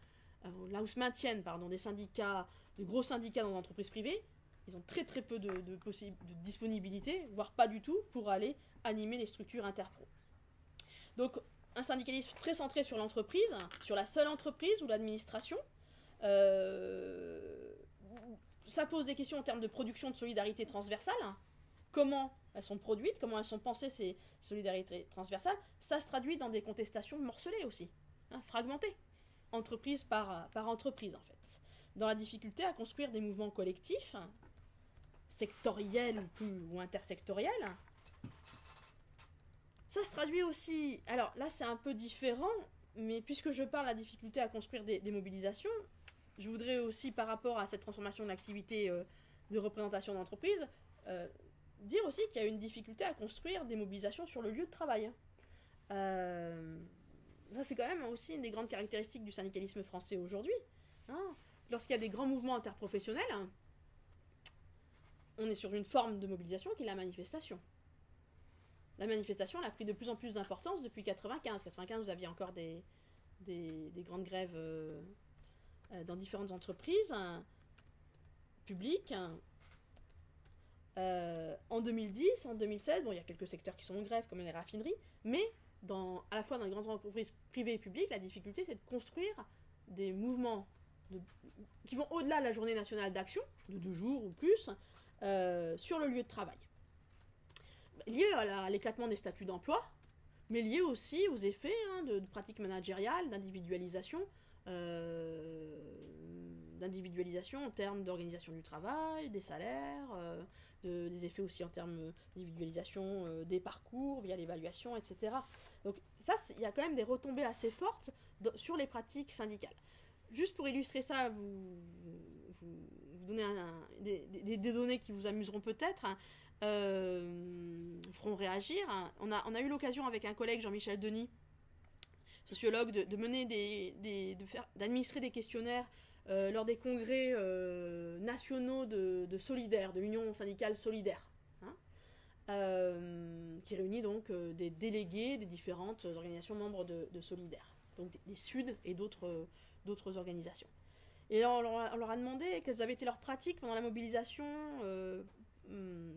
là où se maintiennent des syndicats, de gros syndicats dans l'entreprise privée, ils ont très très peu de disponibilité, voire pas du tout, pour aller animer les structures interpro. Donc, un syndicalisme très centré sur l'entreprise, sur la seule entreprise ou l'administration. Ça pose des questions en termes de production de solidarité transversale. Comment elles sont produites, comment elles sont pensées, ces solidarités transversales. Ça se traduit dans des contestations morcelées aussi, fragmentées, entreprise par entreprise en fait. Dans la difficulté à construire des mouvements collectifs, sectoriels ou intersectoriels. Ça se traduit aussi, alors là c'est un peu différent, mais puisque je parle de la difficulté à construire des mobilisations, je voudrais aussi par rapport à cette transformation de l'activité de représentation d'entreprise, dire aussi qu'il y a une difficulté à construire des mobilisations sur le lieu de travail. Ça, c'est quand même aussi une des grandes caractéristiques du syndicalisme français aujourd'hui. Hein. Lorsqu'il y a des grands mouvements interprofessionnels, on est sur une forme de mobilisation qui est la manifestation. La manifestation, elle a pris de plus en plus d'importance depuis 95. 95, vous aviez encore des grandes grèves dans différentes entreprises publiques. En 2010, en 2016, bon, il y a quelques secteurs qui sont en grève, comme les raffineries, mais à la fois dans les grandes entreprises privées et publiques, la difficulté, c'est de construire des mouvements qui vont au-delà de la journée nationale d'action, de 2 jours ou plus, sur le lieu de travail. Lié à l'éclatement des statuts d'emploi, mais lié aussi aux effets de pratiques managériales, d'individualisation en termes d'organisation du travail, des salaires, des effets aussi en termes d'individualisation des parcours via l'évaluation, etc. Donc ça, il y a quand même des retombées assez fortes sur les pratiques syndicales. Juste pour illustrer ça, vous donner des données qui vous amuseront peut-être, feront réagir. On a eu l'occasion avec un collègue, Jean-Michel Denis, sociologue, de mener d'administrer des questionnaires lors des congrès nationaux de Solidaire, de l'Union syndicale solidaire, qui réunit donc des délégués des différentes organisations membres de Solidaire, donc des Suds et d'autres organisations. Et on leur a demandé quelles avaient été leurs pratiques pendant la mobilisation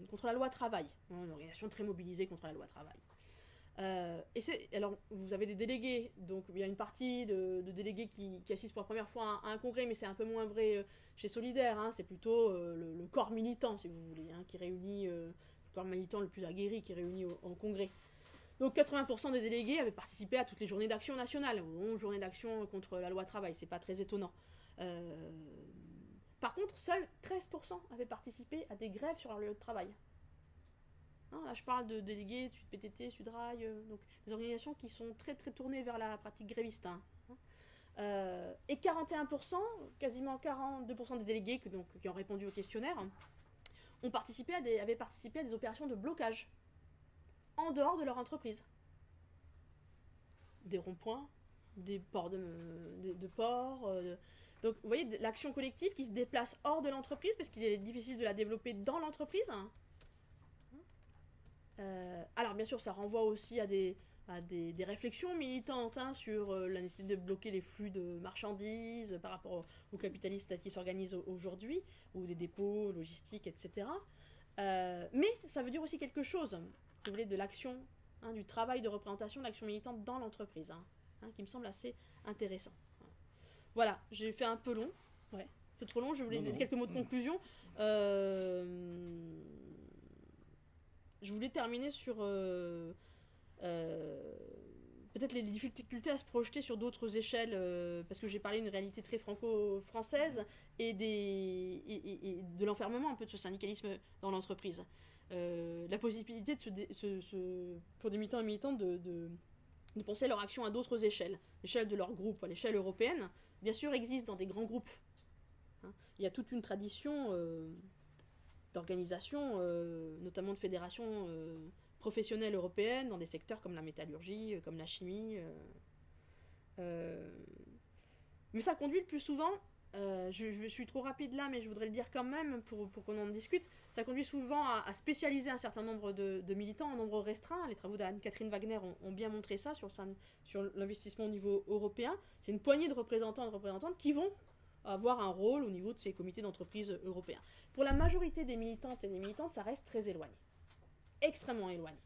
contre la loi travail. Une organisation très mobilisée contre la loi travail. Alors, vous avez des délégués, donc il y a une partie de délégués qui assistent pour la première fois à un congrès, mais c'est un peu moins vrai chez Solidaire, c'est plutôt le corps militant, si vous voulez, qui réunit, le corps militant le plus aguerri qui réunit en congrès. Donc 80% des délégués avaient participé à toutes les journées d'action nationale, aux 11 journées d'action contre la loi travail, c'est pas très étonnant. Par contre, seuls 13% avaient participé à des grèves sur leur lieu de travail. Là, je parle de délégués, Sud PTT, Sudrail, donc des organisations qui sont très très tournées vers la pratique gréviste. Et 41%, quasiment 42% des délégués qui ont répondu au questionnaire, avaient participé à des opérations de blocage en dehors de leur entreprise. Des ronds-points, des ports de ports. Donc, vous voyez, l'action collective qui se déplace hors de l'entreprise parce qu'il est difficile de la développer dans l'entreprise. Alors, bien sûr, ça renvoie aussi à des réflexions militantes sur la nécessité de bloquer les flux de marchandises par rapport au capitalisme tel qu'il s'organise aujourd'hui, ou des dépôts logistiques, etc. Mais ça veut dire aussi quelque chose, si vous voulez, de l'action, du travail de représentation de l'action militante dans l'entreprise, qui me semble assez intéressant. Voilà, j'ai fait un peu long, un peu trop long, je voulais dire quelques mots de conclusion. Je voulais terminer sur peut-être les difficultés à se projeter sur d'autres échelles, parce que j'ai parlé d'une réalité très franco-française et de l'enfermement un peu de ce syndicalisme dans l'entreprise. La possibilité pour des militants et militantes de penser leur action à d'autres échelles, l'échelle de leur groupe, à l'échelle européenne, bien sûr existe dans des grands groupes. Il y a toute une tradition d'organisation, notamment de fédérations professionnelles européennes dans des secteurs comme la métallurgie, comme la chimie. Mais ça conduit le plus souvent, je suis trop rapide là, mais je voudrais le dire quand même pour qu'on en discute, ça conduit souvent à spécialiser un certain nombre de militants en nombre restreint. Les travaux d'Anne-Catherine Wagner ont bien montré ça sur l'investissement au niveau européen. C'est une poignée de représentants et de représentantes qui vont avoir un rôle au niveau de ces comités d'entreprise européens. Pour la majorité des militantes et des militantes, ça reste très éloigné. Extrêmement éloigné.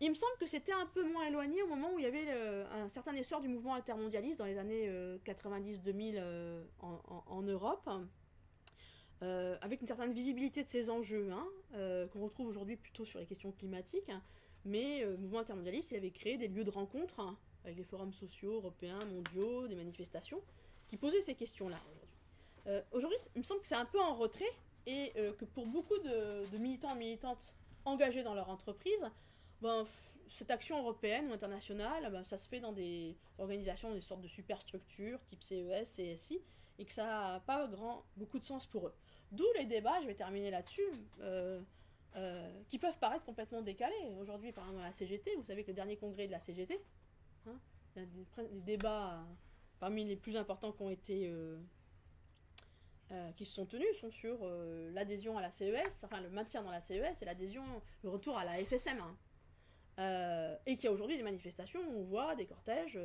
Il me semble que c'était un peu moins éloigné au moment où il y avait un certain essor du mouvement altermondialiste dans les années 90-2000 en Europe, avec une certaine visibilité de ces enjeux, qu'on retrouve aujourd'hui plutôt sur les questions climatiques. Mais le mouvement intermondialiste, il avait créé des lieux de rencontre avec des forums sociaux, européens, mondiaux, des manifestations, qui posaient ces questions-là aujourd'hui. Aujourd'hui, il me semble que c'est un peu en retrait et que pour beaucoup de militants et militantes engagés dans leur entreprise, cette action européenne ou internationale, ça se fait dans des organisations, des sortes de superstructures type CES, CSI, et que ça n'a pas beaucoup de sens pour eux. D'où les débats, je vais terminer là-dessus, qui peuvent paraître complètement décalés. Aujourd'hui, par exemple, dans la CGT, vous savez que le dernier congrès de la CGT, hein, il y a des débats parmi les plus importants qui ont été qui se sont tenus sont sur l'adhésion à la CES, enfin le maintien dans la CES et l'adhésion, le retour à la FSM. Hein. Et qu'il y a aujourd'hui des manifestations où on voit des cortèges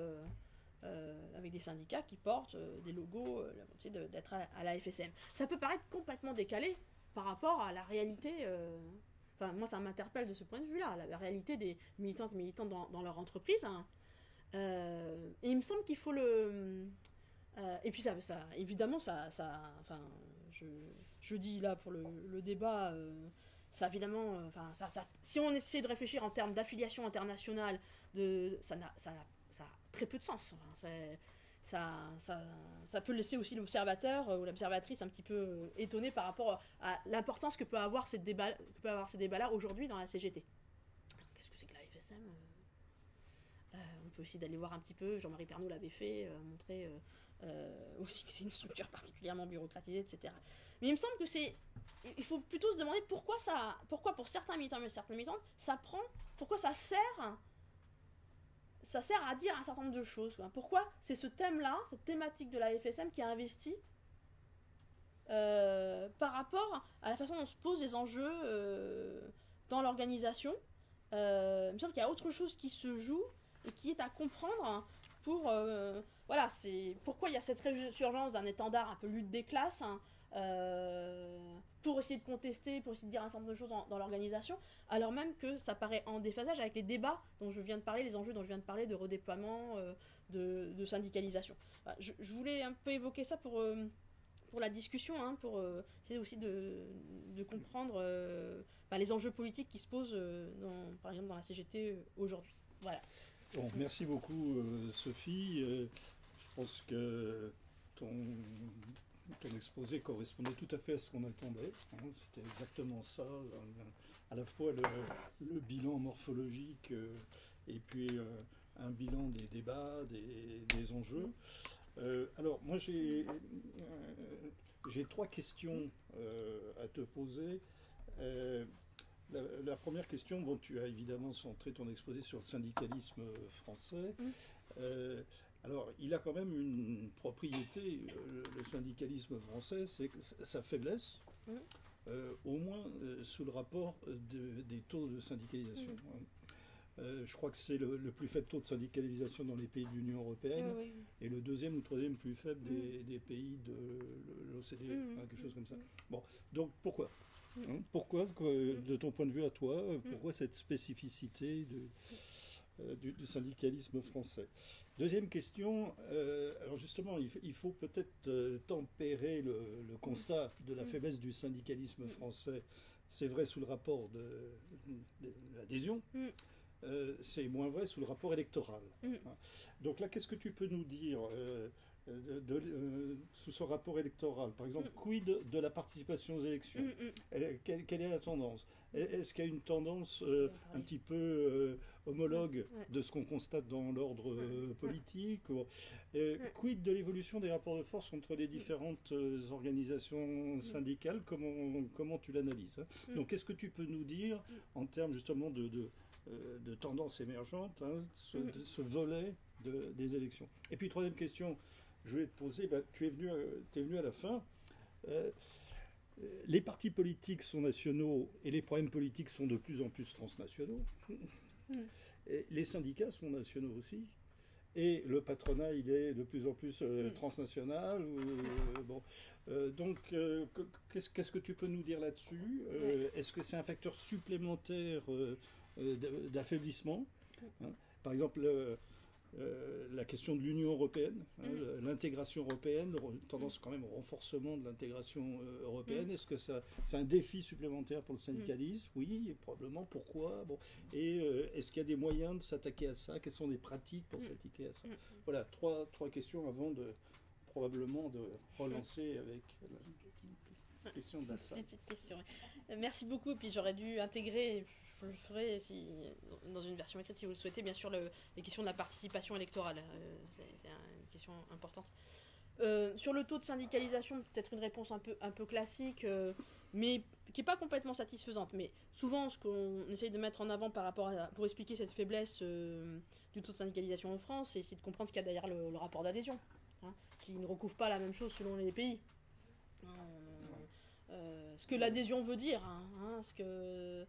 avec des syndicats qui portent des logos, la volonté d'être à la FSM. Ça peut paraître complètement décalé par rapport à la réalité. Enfin, moi, ça m'interpelle de ce point de vue-là, la réalité des militantes et militants dans leur entreprise. Hein. Et il me semble qu'il faut le. Et puis évidemment, enfin, je dis là pour le débat. Ça évidemment, si on essaie de réfléchir en termes d'affiliation internationale, ça a très peu de sens. Enfin, ça peut laisser aussi l'observateur ou l'observatrice un petit peu étonné par rapport à l'importance que peut avoir ces débats-là aujourd'hui dans la CGT. Alors, qu'est-ce que c'est que la FSM On peut aussi d'aller voir un petit peu, Jean-Marie Pernaut l'avait fait, montrer aussi que c'est une structure particulièrement bureaucratisée, etc. Mais il me semble que il faut plutôt se demander pourquoi pour certains militants et certaines militantes, pourquoi ça sert à dire un certain nombre de choses. Pourquoi c'est ce thème-là, cette thématique de la FSM qui a investi par rapport à la façon dont se posent les enjeux dans l'organisation. Il me semble qu'il y a autre chose qui se joue et qui est à comprendre pour... voilà, c'est pourquoi il y a cette résurgence d'un étendard un peu lutte des classes, hein, pour essayer de contester, pour essayer de dire un certain nombre de choses dans l'organisation, alors même que ça paraît en déphasage avec les débats dont je viens de parler, les enjeux dont je viens de parler, de redéploiement, de syndicalisation. Voilà, je voulais un peu évoquer ça pour la discussion, hein, pour essayer aussi de comprendre les enjeux politiques qui se posent, par exemple, dans la CGT aujourd'hui. Voilà. Bon, merci beaucoup, Sophie. Je pense que ton exposé correspondait tout à fait à ce qu'on attendait. Hein. C'était exactement ça, à la fois le bilan morphologique et puis un bilan des débats, des enjeux. Alors, moi, j'ai 3 questions à te poser. La première question, bon, tu as évidemment centré ton exposé sur le syndicalisme français. Alors, il a quand même une propriété, le syndicalisme français, c'est sa faiblesse, au moins sous le rapport des taux de syndicalisation. Je crois que c'est le plus faible taux de syndicalisation dans les pays de l'Union européenne et le deuxième ou troisième plus faible des pays de l'OCDE, quelque chose comme ça. Bon, donc pourquoi pourquoi, de ton point de vue à toi, pourquoi cette spécificité du syndicalisme français? Deuxième question, alors justement, il faut peut-être tempérer le constat de la faiblesse du syndicalisme français. C'est vrai sous le rapport de l'adhésion, c'est moins vrai sous le rapport électoral. Donc là, qu'est-ce que tu peux nous dire sous ce rapport électoral? Par exemple, quid de la participation aux élections? Quelle est la tendance? Est-ce qu'il y a une tendance un petit peu homologue de ce qu'on constate dans l'ordre politique? Quid de l'évolution des rapports de force entre les différentes organisations syndicales? Comment tu l'analyses? Donc, qu'est-ce que tu peux nous dire en termes justement de tendance émergente, hein, ce volet des élections? Et puis, troisième question, je vais te poser, tu es venu à la fin. Les partis politiques sont nationaux et les problèmes politiques sont de plus en plus transnationaux. Et les syndicats sont nationaux aussi. Et le patronat, il est de plus en plus transnational. Bon. Donc, qu'est-ce que tu peux nous dire là-dessus? Est-ce que c'est un facteur supplémentaire d'affaiblissement, hein? Par exemple, la question de l'Union européenne, hein, l'intégration européenne, tendance quand même au renforcement de l'intégration européenne. Est-ce que c'est un défi supplémentaire pour le syndicalisme? Oui, probablement. Pourquoi? Bon. Et est-ce qu'il y a des moyens de s'attaquer à ça? Quelles sont les pratiques pour s'attaquer à ça? Voilà, trois questions avant probablement de relancer avec la question d'Assa. Petite question. Merci beaucoup. Et puis j'aurais dû intégrer... Je le ferai dans une version écrite si vous le souhaitez, bien sûr, les questions de la participation électorale. C'est une question importante. Sur le taux de syndicalisation, peut-être une réponse un peu classique, mais qui n'est pas complètement satisfaisante. Mais souvent, ce qu'on essaye de mettre en avant pour expliquer cette faiblesse du taux de syndicalisation en France, c'est essayer de comprendre ce qu'il y a derrière le rapport d'adhésion, hein, qui ne recouvre pas la même chose selon les pays. Ce que l'adhésion veut dire, le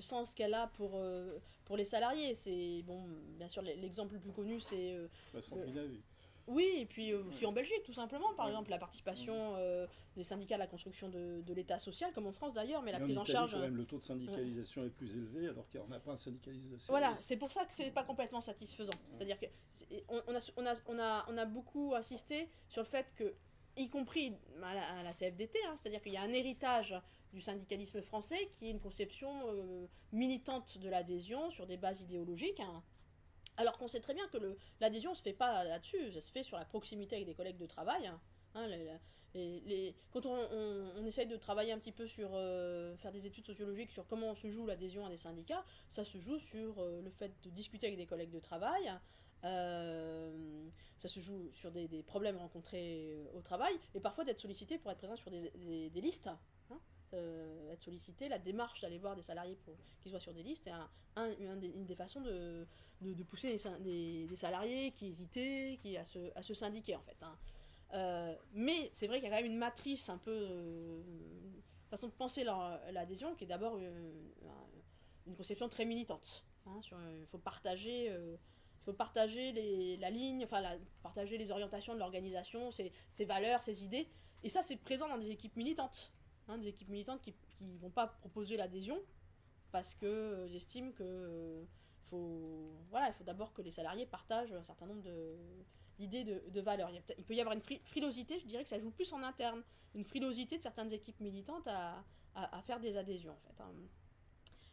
sens qu'elle a pour les salariés. C'est bon, bien sûr, l'exemple le plus connu, c'est La Scandinavie. oui, et puis aussi en Belgique, tout simplement. Par exemple, la participation des syndicats à la construction de l'État social, comme en France d'ailleurs, mais la prise en charge. Quand même, le taux de syndicalisation est plus élevé, alors qu'on n'a pas un syndicalisme de service. Voilà, c'est pour ça que c'est pas complètement satisfaisant. C'est-à-dire que on a beaucoup insisté sur le fait que, y compris à la CFDT, c'est-à-dire qu'il y a un héritage du syndicalisme français qui est une conception militante de l'adhésion sur des bases idéologiques. Alors qu'on sait très bien que l'adhésion ne se fait pas là-dessus, ça se fait sur la proximité avec des collègues de travail. Quand on essaye de travailler un petit peu sur faire des études sociologiques sur comment se joue l'adhésion à des syndicats, ça se joue sur le fait de discuter avec des collègues de travail, ça se joue sur des problèmes rencontrés au travail, et parfois d'être sollicité pour être présent sur des listes. Être sollicité, la démarche d'aller voir des salariés pour qu'ils soient sur des listes est une des façons de pousser des salariés qui hésitaient à se syndiquer en fait. Mais c'est vrai qu'il y a quand même une matrice un peu façon de penser l'adhésion qui est d'abord une conception très militante. Il faut partager la ligne, partager les orientations de l'organisation, ses valeurs, ses idées, et ça c'est présent dans des équipes militantes. Des équipes militantes qui ne vont pas proposer l'adhésion parce que j'estime que il faut d'abord que les salariés partagent un certain nombre d'idées de valeurs. Il peut y avoir une frilosité, je dirais que ça joue plus en interne, une frilosité de certaines équipes militantes à faire des adhésions en fait.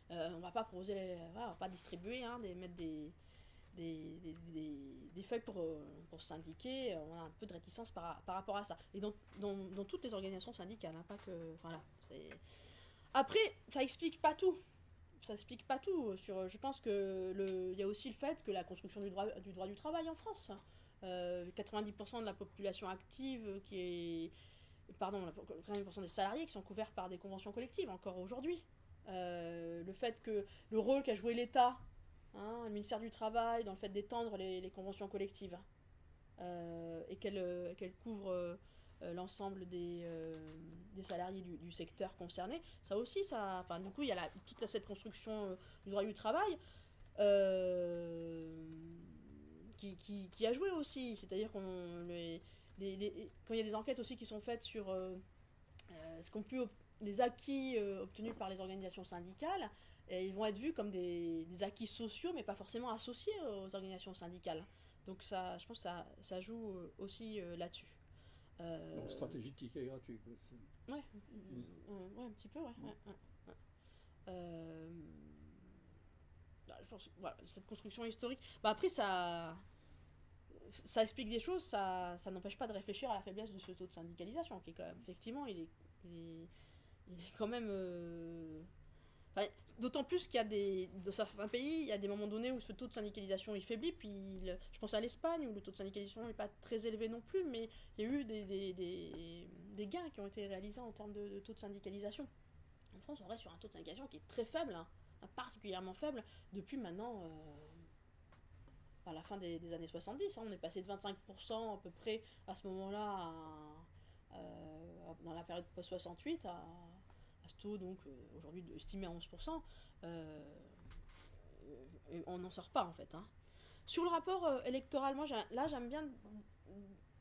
On va pas proposer, on va pas distribuer, mettre des feuilles pour se syndiquer, on a un peu de réticence par rapport à ça. Et dans toutes les organisations syndicales, pas que. Voilà. Après, ça explique pas tout. Ça explique pas tout. Je pense que il y a aussi le fait que la construction du droit du travail en France, 90% de la population active pardon, 90% des salariés qui sont couverts par des conventions collectives encore aujourd'hui. Le fait que le rôle qu'a joué l'État, le ministère du Travail, dans le fait d'étendre les conventions collectives, et qu'elle couvre l'ensemble des salariés du secteur concerné, ça aussi, du coup, il y a toute cette construction du droit du travail qui a joué aussi. C'est-à-dire quand il y a des enquêtes aussi qui sont faites sur ce qu'ont pu les acquis obtenus par les organisations syndicales, et ils vont être vus comme des acquis sociaux, mais pas forcément associés aux organisations syndicales. Donc ça, je pense que ça joue aussi là-dessus. Donc, stratégie de ticket gratuit. Ouais, un petit peu, ouais. Je pense, voilà, cette construction historique. Après, ça explique des choses, ça n'empêche pas de réfléchir à la faiblesse de ce taux de syndicalisation, qui est quand même, effectivement, il est quand même. D'autant plus qu'il y a dans certains pays, il y a des moments donnés où ce taux de syndicalisation est faibli, puis je pense à l'Espagne où le taux de syndicalisation n'est pas très élevé non plus, mais il y a eu des gains qui ont été réalisés en termes de taux de syndicalisation. En France, on reste sur un taux de syndicalisation qui est très faible, particulièrement faible, depuis maintenant à la fin des années 70. On est passé de 25% à peu près à ce moment-là, dans la période post-68, à ce taux donc aujourd'hui estimé à 11%, et on n'en sort pas en fait. Sur le rapport électoral, moi j'aime bien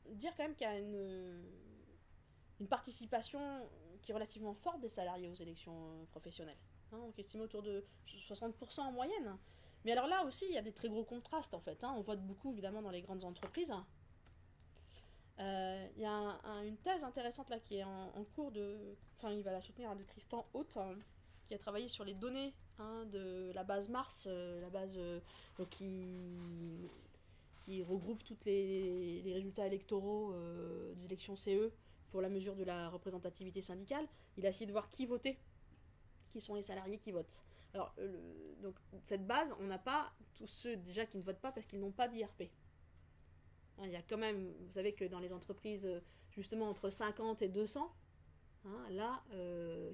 dire quand même qu'il y a une participation qui est relativement forte des salariés aux élections professionnelles. On estime autour de 60% en moyenne. Mais alors là aussi, il y a des très gros contrastes en fait. On vote beaucoup évidemment dans les grandes entreprises. Il y a une thèse intéressante là qui est en cours il va la soutenir, de Tristan Haute, qui a travaillé sur les données de la base Mars, la base qui regroupe tous les résultats électoraux des élections CE pour la mesure de la représentativité syndicale. Il a essayé de voir qui votait, qui sont les salariés qui votent. Alors, donc cette base, on n'a pas tous ceux déjà qui ne votent pas parce qu'ils n'ont pas d'IRP. Hein, il y a quand même, vous savez que dans les entreprises, justement entre 50 et 200, hein, là,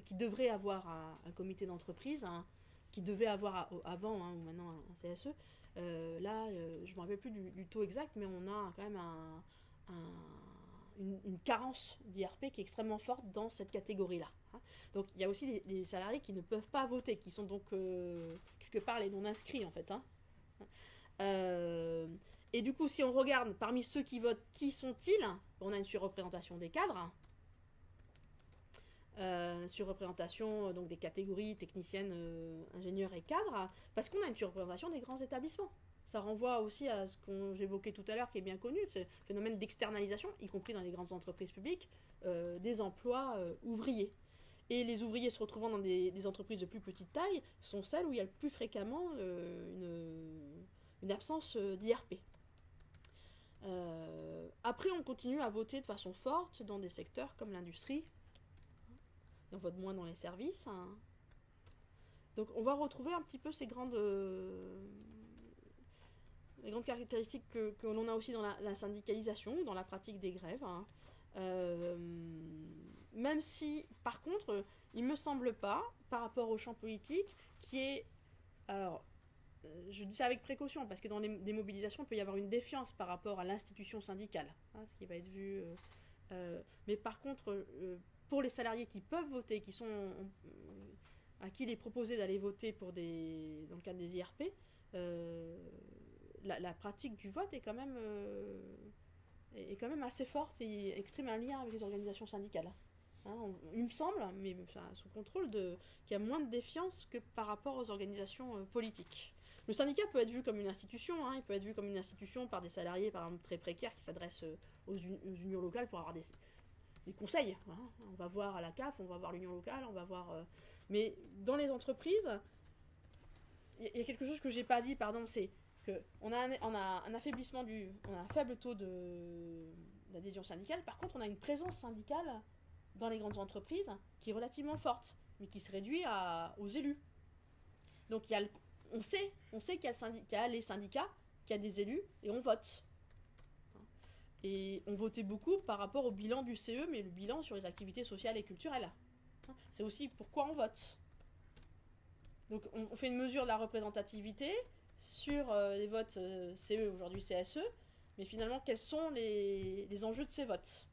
qui devrait avoir un comité d'entreprise, hein, qui devait avoir avant, hein, ou maintenant un CSE, là, je ne me rappelle plus du taux exact, mais on a quand même une carence d'IRP qui est extrêmement forte dans cette catégorie-là. Hein. Donc il y a aussi les salariés qui ne peuvent pas voter, qui sont donc quelque part les non-inscrits en fait. Hein. Et du coup, si on regarde parmi ceux qui votent, qui sont-ils? On a une surreprésentation des cadres, surreprésentation donc des catégories techniciennes, ingénieurs et cadres, parce qu'on a une surreprésentation des grands établissements. Ça renvoie aussi à ce que j'évoquais tout à l'heure, qui est bien connu, ce phénomène d'externalisation, y compris dans les grandes entreprises publiques, des emplois ouvriers. Et les ouvriers se retrouvant dans des entreprises de plus petite taille sont celles où il y a le plus fréquemment une absence d'IRP. Après, on continue à voter de façon forte dans des secteurs comme l'industrie. On vote moins dans les services. Hein. Donc on va retrouver un petit peu ces grandes caractéristiques que l'on a aussi dans la syndicalisation, dans la pratique des grèves. Hein. Même si, par contre, il ne me semble pas, par rapport au champ politique, qui est... Alors, je dis ça avec précaution, parce que dans des mobilisations, il peut y avoir une défiance par rapport à l'institution syndicale, hein, ce qui va être vu... mais par contre, pour les salariés qui peuvent voter, à qui il est proposé d'aller voter dans le cadre des IRP, la pratique du vote est quand même assez forte et exprime un lien avec les organisations syndicales. Hein, il me semble, mais sous contrôle, qu'il y a moins de défiance que par rapport aux organisations politiques. Le syndicat peut être vu comme une institution, hein, il peut être vu comme une institution par des salariés, par exemple, très précaires qui s'adressent aux unions locales pour avoir des conseils. Hein. On va voir à la CAF, on va voir l'union locale, on va voir... Mais dans les entreprises, il y a quelque chose que j'ai pas dit, pardon, c'est qu'on a un affaiblissement on a un faible taux d'adhésion syndicale. Par contre, on a une présence syndicale dans les grandes entreprises qui est relativement forte, mais qui se réduit aux élus. Donc on sait qu'il y a les syndicats, qu'il y a des élus, et on vote. Et on votait beaucoup par rapport au bilan du CE, mais le bilan sur les activités sociales et culturelles. C'est aussi pourquoi on vote. Donc on fait une mesure de la représentativité sur les votes CE, aujourd'hui CSE, mais finalement, quels sont les enjeux de ces votes?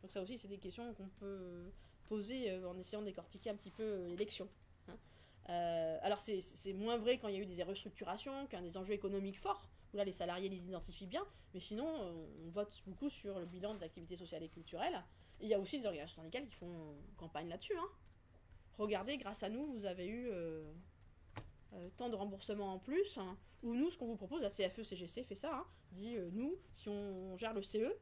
Donc ça aussi, c'est des questions qu'on peut poser en essayant de décortiquer un petit peu l'élection. Hein. Alors c'est moins vrai quand il y a eu des restructurations, qu'un des enjeux économiques forts, où là les salariés les identifient bien, mais sinon on vote beaucoup sur le bilan des activités sociales et culturelles. Et il y a aussi des organisations syndicales qui font campagne là-dessus. Hein. Regardez, grâce à nous, vous avez eu tant de remboursements en plus, hein, ou nous, ce qu'on vous propose, la CFE-CGC fait ça, hein, dit nous, si on gère le CE,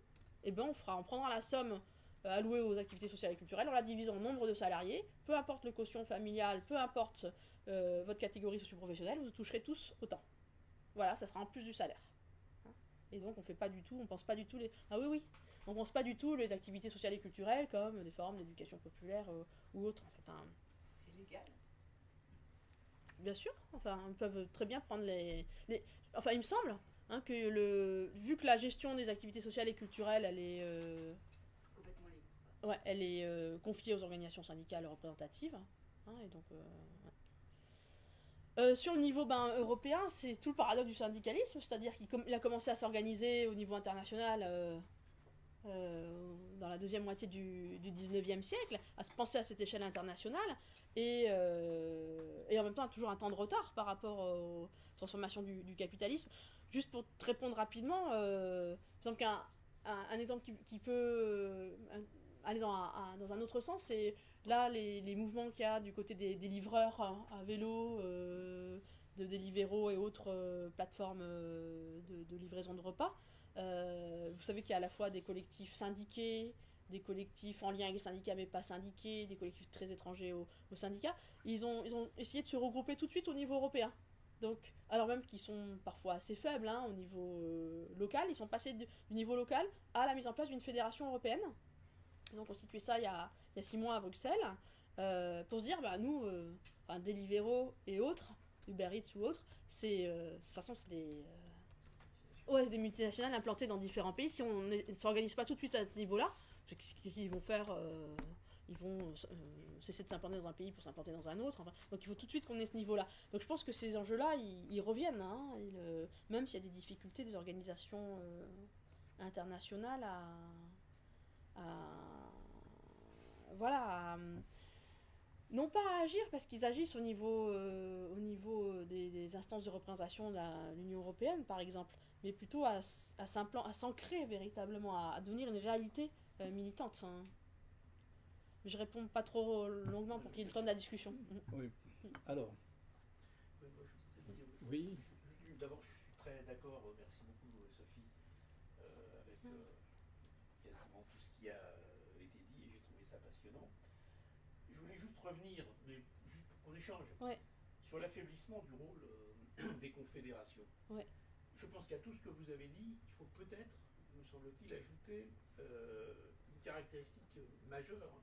eh ben on prendra la somme allouée aux activités sociales et culturelles, on la divise en nombre de salariés, peu importe le quotient familial, peu importe votre catégorie socio-professionnelle, vous toucherez tous autant. Voilà, ça sera en plus du salaire. Hein. Et donc on pense pas du tout on pense pas du tout les activités sociales et culturelles comme des formes d'éducation populaire ou autres. En fait, hein. C'est légal. Bien sûr, enfin, ils peuvent très bien prendre Enfin, il me semble hein, que vu que la gestion des activités sociales et culturelles, elle est Complètement libre. ouais, elle est confiée aux organisations syndicales représentatives. Hein, et donc, sur le niveau européen, c'est tout le paradoxe du syndicalisme, c'est-à-dire qu'il a commencé à s'organiser au niveau international dans la deuxième moitié du 19e siècle, à se penser à cette échelle internationale, et en même temps a toujours un temps de retard par rapport aux transformations du capitalisme. Juste pour te répondre rapidement, par exemple un exemple qui peut aller dans un autre sens, c'est là les mouvements qu'il y a du côté des livreurs à vélo, de Deliveroo et autres plateformes de livraison de repas. Vous savez qu'il y a à la fois des collectifs syndiqués, des collectifs en lien avec les syndicats mais pas syndiqués, des collectifs très étrangers aux syndicats. Ils ont essayé de se regrouper tout de suite au niveau européen. Donc, alors même qu'ils sont parfois assez faibles hein, au niveau local, ils sont passés du niveau local à la mise en place d'une fédération européenne. Ils ont constitué ça il y a 6 mois à Bruxelles pour se dire, nous, Deliveroo et autres, Uber Eats ou autres, de toute façon c'est des... Ouais, voit des multinationales implantées dans différents pays, si on ne s'organise pas tout de suite à ce niveau-là, ce qu'ils vont faire, ils vont cesser de s'implanter dans un pays pour s'implanter dans un autre. Enfin, donc il faut tout de suite qu'on ait ce niveau-là. Donc je pense que ces enjeux-là, ils reviennent, hein, même s'il y a des difficultés des organisations internationales voilà, non pas à agir parce qu'ils agissent au niveau des instances de représentation de l'Union européenne, par exemple, mais plutôt à s'ancrer véritablement, à devenir une réalité militante. Hein. Je réponds pas trop longuement pour qu'il y ait le temps de la discussion. Oui. Alors. Oui, moi, je voudrais dire, oui. D'abord, je suis très d'accord. Merci beaucoup, Sophie, avec quasiment tout ce qui a été dit, et j'ai trouvé ça passionnant. Je voulais juste revenir, mais juste pour qu'on échange, sur l'affaiblissement du rôle des confédérations. Ouais. Je pense qu'à tout ce que vous avez dit, il faut peut-être, me semble-t-il, ajouter une caractéristique majeure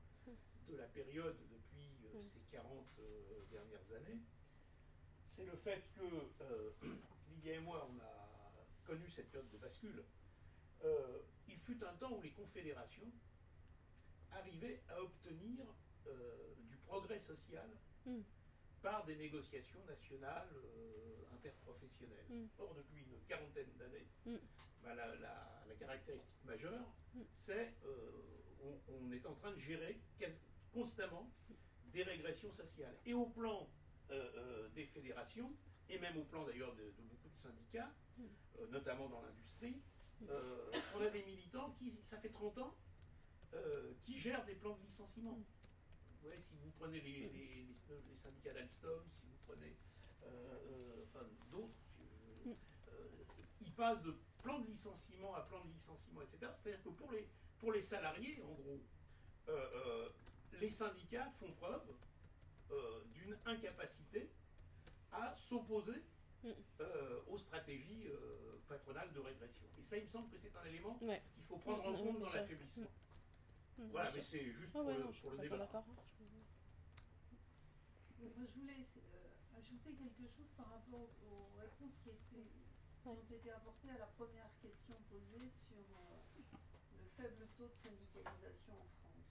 de la période depuis ces 40 dernières années. C'est le fait que Lydia et moi, on a connu cette période de bascule. Il fut un temps où les confédérations arrivaient à obtenir du progrès social par des négociations nationales interprofessionnelles. Or, depuis une quarantaine d'années, la caractéristique majeure, c'est on est en train de gérer constamment des régressions sociales. Et au plan des fédérations, et même au plan d'ailleurs de beaucoup de syndicats, notamment dans l'industrie, on a des militants qui, ça fait 30 ans, qui gèrent des plans de licenciement. Ouais, si vous prenez les syndicats d'Alstom, si vous prenez enfin, d'autres, ils passent de plan de licenciement à plan de licenciement, etc. C'est-à-dire que pour les salariés, en gros, les syndicats font preuve d'une incapacité à s'opposer aux stratégies patronales de régression. Et ça, il me semble que c'est un élément qu'il faut prendre en compte dans l'affaiblissement. Voilà, mais c'est juste pour le débat. Moi, je voulais ajouter quelque chose par rapport aux réponses qui ont été apportées à la première question posée sur le faible taux de syndicalisation en France.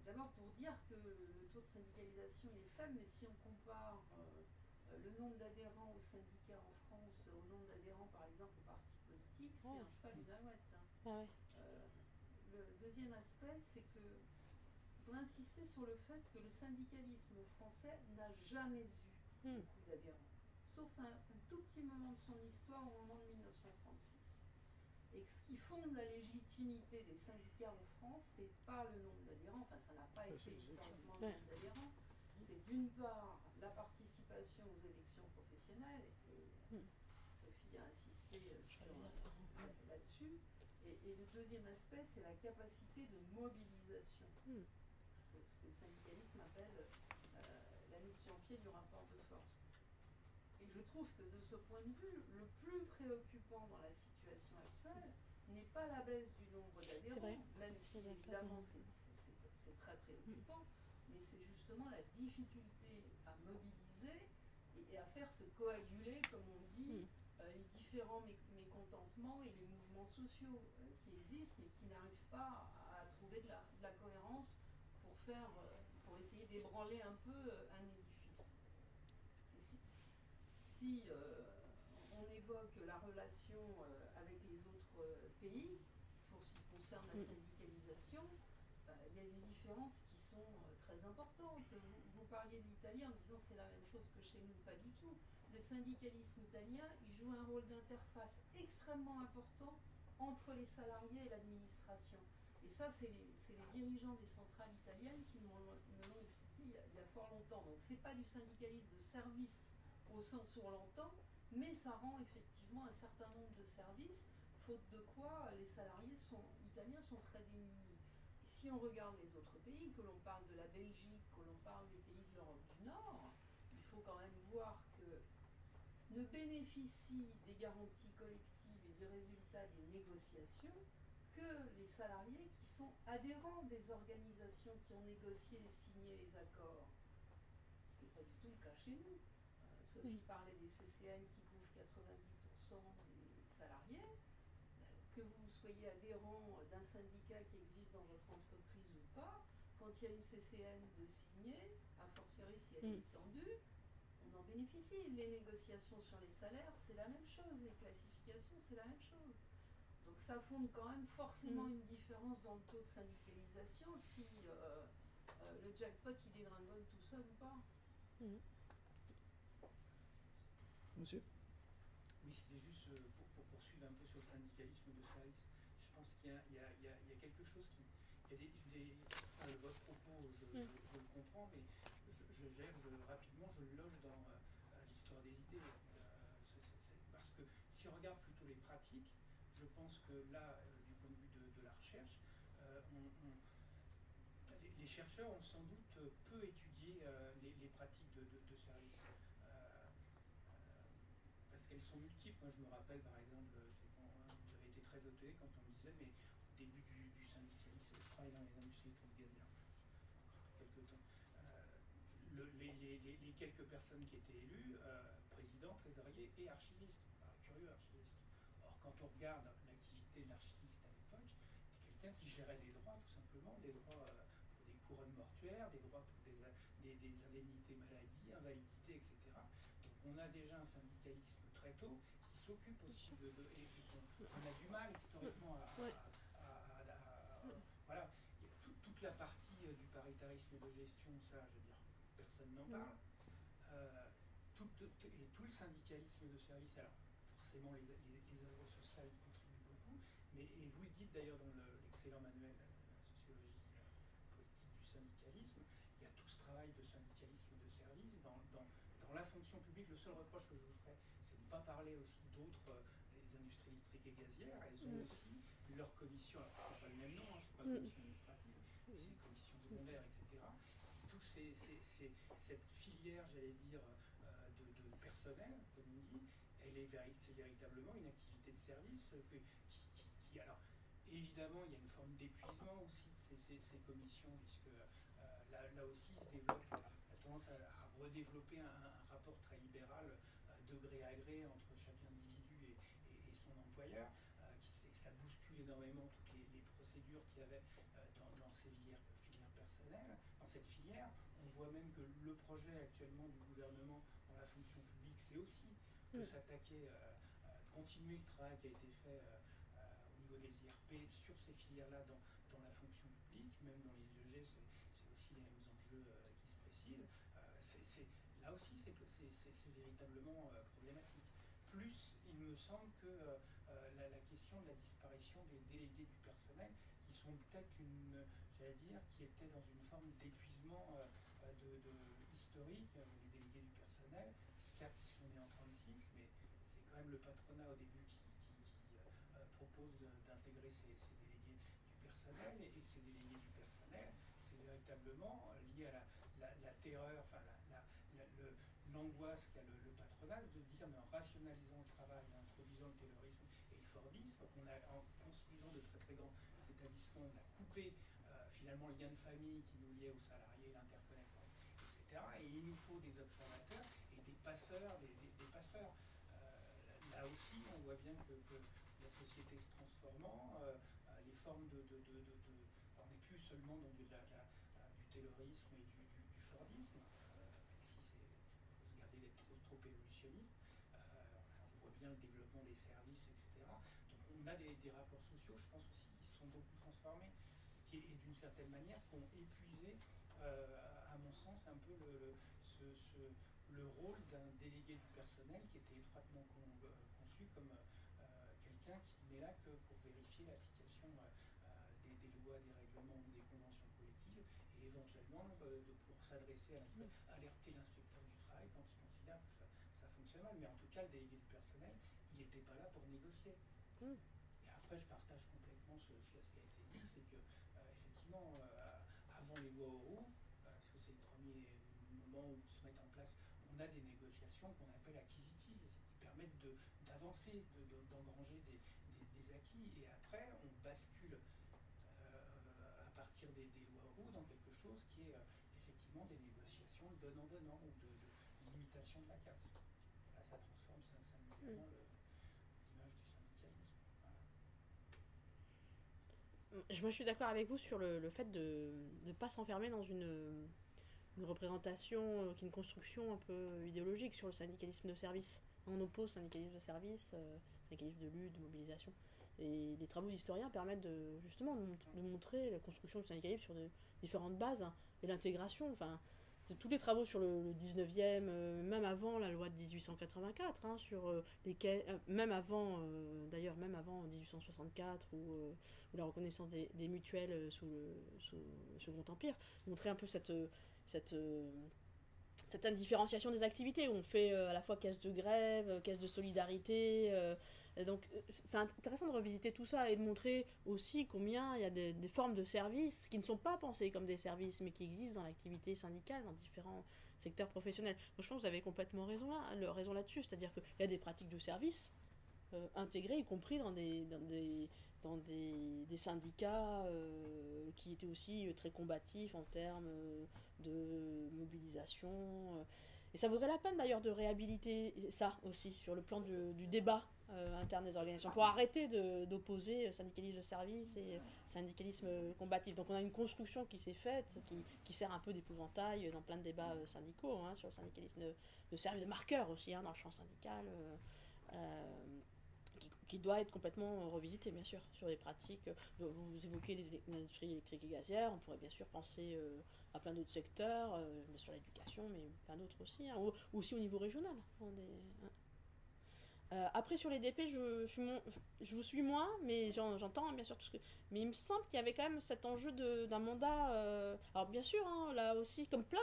D'abord pour dire que le taux de syndicalisation est faible, mais si on compare le nombre d'adhérents aux syndicats en France au nombre d'adhérents par exemple aux partis politiques, c'est un cheval d'une alouette. Hein. Le deuxième aspect, c'est que faut insister sur le fait que le syndicalisme français n'a jamais eu beaucoup d'adhérents, sauf un tout petit moment de son histoire au moment de 1936. Et ce qui fonde la légitimité des syndicats en France, c'est pas le nombre d'adhérents, enfin ça n'a pas été historiquement le nombre d'adhérents, c'est d'une part la participation aux élections professionnelles, et Sophie a insisté là-dessus, et le deuxième aspect, c'est la capacité de mobilisation, ce que le syndicalisme appelle la mise sur pied du rapport de force. Et je trouve que de ce point de vue, le plus préoccupant dans la situation actuelle n'est pas la baisse du nombre d'adhérents, même si évidemment c'est très préoccupant, mais c'est justement la difficulté à mobiliser et à faire se coaguler, comme on dit, les différents mécontentements et les mouvements sociaux qui existent, mais qui n'arrivent pas à trouver de la cohérence pour essayer d'ébranler un peu un édifice. Si on évoque la relation avec les autres pays, pour ce qui concerne la syndicalisation, il y a des différences qui sont très importantes. Vous parliez de l'Italie en disant c'est la même chose que chez nous, pas du tout. Le syndicalisme italien, il joue un rôle d'interface extrêmement important entre les salariés et l'administration. Et ça, c'est les dirigeants des centrales italiennes qui me l'ont expliqué il y a fort longtemps. Donc c'est pas du syndicalisme de service au sens où on l'entend, mais ça rend effectivement un certain nombre de services, faute de quoi les salariés italiens sont très démunis. Et si on regarde les autres pays, que l'on parle de la Belgique, que l'on parle des pays de l'Europe du Nord, il faut quand même voir que ne bénéficient des garanties collectives et du résultat des négociations que les salariés qui sont adhérents des organisations qui ont négocié et signé les accords. Ce n'est pas du tout le cas chez nous. Sophie parlait des CCN qui couvrent 90% des salariés. que vous soyez adhérent d'un syndicat qui existe dans votre entreprise ou pas, quand il y a une CCN de signer, a fortiori si elle est étendue, on en bénéficie. Les négociations sur les salaires, c'est la même chose. Les classifications, c'est la même chose. Donc ça fonde quand même forcément une différence dans le taux de syndicalisation si le jackpot il dégringole tout seul ou pas. Monsieur? Oui, c'était juste pour poursuivre un peu sur le syndicalisme de service. Je pense qu'il y a quelque chose qui... Il y a enfin, votre propos, je le comprends, mais rapidement, je le loge dans l'histoire des idées. Parce que si on regarde plutôt les pratiques, je pense que là, du point de vue de la recherche, les chercheurs ont sans doute peu étudié les pratiques de service. Parce qu'elles sont multiples. Moi, je me rappelle, par exemple, j'avais été très étonné quand on me disait, mais au début du syndicalisme, je travaille dans les industries gazières, quelque temps. Les quelques personnes qui étaient élues, président, trésorier et archiviste, curieux archiviste. Or, quand on regarde l'activité de l'archiviste à l'époque, c'était quelqu'un qui gérait des droits, tout simplement, des droits pour des couronnes mortuaires, des droits pour des indemnités maladie, invalidité, etc. Donc, on a déjà un syndicalisme très tôt qui s'occupe aussi et on a du mal historiquement voilà, toute la partie du paritarisme de gestion, ça, je veux dire, personne n'en parle. Et tout le syndicalisme de service, alors forcément les œuvres sociales y contribuent beaucoup, mais et vous le dites d'ailleurs dans l'excellent manuel de la sociologie politique du syndicalisme, il y a tout ce travail de syndicalisme de service dans la fonction publique. Le seul reproche que je vous ferai, c'est de ne pas parler aussi d'autres, les industries électriques et gazières. Elles ont aussi leur commission, alors c'est pas le même nom, hein, c'est pas commission administrative, c'est commission secondaire, etc. Toute cette filière, j'allais dire, de personnel, comme on dit, c'est véritablement une activité de service qui alors, évidemment, il y a une forme d'épuisement aussi de ces commissions, puisque là aussi se développe, a tendance à redévelopper un rapport très libéral de gré à gré entre chaque individu et son employeur. Ça bouscule énormément toutes les procédures qu'il y avait dans ces filières personnelles. Dans cette filière, on voit même que le projet actuellement du gouvernement dans la fonction publique, c'est aussi de s'attaquer, continuer le travail qui a été fait au niveau des IRP sur ces filières-là dans la fonction publique, même dans les EG, c'est aussi les mêmes enjeux qui se précisent. Là aussi, c'est véritablement problématique. Plus, il me semble que la question de la disparition des délégués du personnel, qui sont peut-être j'allais dire, qui étaient dans une forme d'épuisement historique, les délégués du personnel, certes ils sont nés en 1936, mais c'est quand même le patronat au début qui propose d'intégrer ces délégués du personnel, et ces délégués du personnel, c'est véritablement lié à la terreur, enfin l'angoisse qu'a le patronat de dire, mais en rationalisant le travail, en introduisant le taylorisme et le fordisme, en construisant de très très grands établissements, on a coupé finalement le lien de famille qui nous liait aux salariés, l'interconnaissance, etc. Et il nous faut des observateurs et des passeurs, des passeurs. Là aussi, on voit bien que la société se transformant, les formes on n'est plus seulement dans du taylorisme et du fordisme, même si il faut se garder d'être trop évolutionniste. On voit bien le développement des services, etc. Donc on a des rapports sociaux, je pense aussi, qui sont beaucoup transformés, et d'une certaine manière qui ont épuisé, à mon sens, un peu le rôle d'un délégué du personnel qui était étroitement conçu comme quelqu'un qui n'est là que pour vérifier l'application des lois, des règlements ou des conventions collectives, et éventuellement de pouvoir s'adresser alerter l'inspecteur du travail quand il considère que ça fonctionne mal. Mais en tout cas, le délégué du personnel, il n'était pas là pour négocier. Et après, je partage complètement ce qui a été dit, c'est que effectivement, avant les lois Auroux, parce que c'est le premier moment où se mettent en place, on a des négociations qu'on appelle acquisitives, qui permettent d'avancer, d'engranger des acquis, et après on bascule à partir des lois Auroux dans quelque chose qui est effectivement des négociations de donnant-donnant ou de limitation de la casse. Et là, ça transforme singulièrement l'image du syndicalisme. Voilà. Moi, je suis d'accord avec vous sur le fait de ne pas s'enfermer dans une représentation, une construction un peu idéologique sur le syndicalisme de service. On oppose syndicalisme de service, syndicalisme de lutte, de mobilisation. Et les travaux d'historiens permettent justement de montrer la construction du syndicalisme sur de différentes bases, hein, et l'intégration. Enfin, tous les travaux sur le 19e, même avant la loi de 1884, hein, sur même avant, d'ailleurs, même avant 1864, ou la reconnaissance des mutuelles sous le Second Empire, montrer un peu cette, cette indifférenciation des activités où on fait à la fois caisse de grève, caisse de solidarité. Donc c'est intéressant de revisiter tout ça et de montrer aussi combien il y a des formes de services qui ne sont pas pensées comme des services mais qui existent dans l'activité syndicale, dans différents secteurs professionnels. Donc je pense que vous avez complètement raison là-dessus, c'est-à-dire qu'il y a des pratiques de services intégrées, y compris dans des syndicats qui étaient aussi très combatifs en termes de mobilisation. Et ça vaudrait la peine d'ailleurs de réhabiliter ça aussi sur le plan du débat interne des organisations pour arrêter d'opposer syndicalisme de service et syndicalisme combatif. Donc on a une construction qui s'est faite, qui sert un peu d'épouvantail dans plein de débats syndicaux, hein, sur le syndicalisme de service, de marqueur aussi, hein, dans le champ syndical. Qui doit être complètement revisité, bien sûr, sur les pratiques. Vous évoquez l'industrie électrique et gazière, on pourrait bien sûr penser à plein d'autres secteurs, bien sûr l'éducation, mais plein d'autres aussi, hein, aussi au niveau régional. Après, sur les DP, je vous suis moins, mais j'entends hein, bien sûr tout ce que... Mais il me semble qu'il y avait quand même cet enjeu d'un mandat... Alors bien sûr, hein, là aussi, comme plein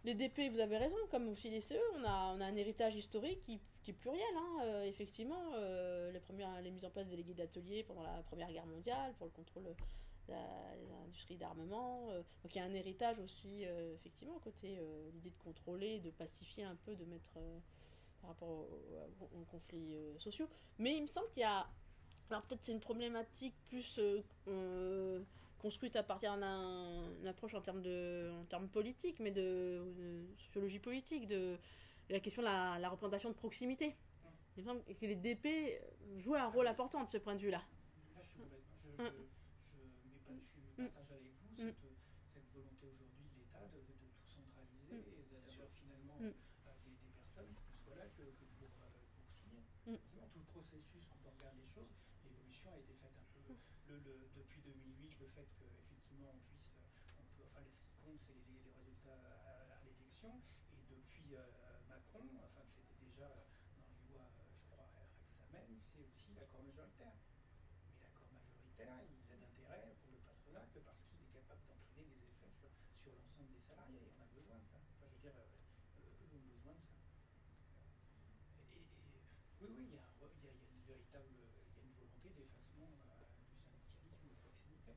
les DP, vous avez raison, comme aussi les CE, on a un héritage historique qui est pluriel, hein, effectivement. Les mises en place des délégués d'ateliers pendant la Première Guerre mondiale, pour le contrôle de l'industrie d'armement. Donc il y a un héritage aussi, effectivement, côté l'idée de contrôler, de pacifier un peu, de mettre... par rapport aux conflits sociaux. Mais il me semble qu'il y a... Alors peut-être c'est une problématique plus construite à partir d'une approche en termes politiques, mais de sociologie politique, de la question de la représentation de proximité. Il me semble que les DP jouent un rôle important de ce point de vue-là. Là, je suis complètement... Je partage avec vous cette volonté aujourd'hui de l'État de tout centraliser et d'avoir finalement des personnes qui soient là que pour signer. Tout le processus, quand on regarde les choses, l'évolution a été faite un peu depuis 2008, le fait qu'effectivement ce qui compte c'est les résultats à l'élection, et depuis Macron, c'était déjà dans les lois, je crois, Rebsamen, c'est aussi l'accord majoritaire. Mais l'accord majoritaire, il a d'intérêt pour le patronat que parce qu'il est capable d'entraîner des effets sur l'ensemble des salariés. On a besoin de ça. Enfin, je veux dire, eux ont besoin de ça. Oui, il y a une véritable, il y a une volonté d'effacement du syndicalisme de proximité.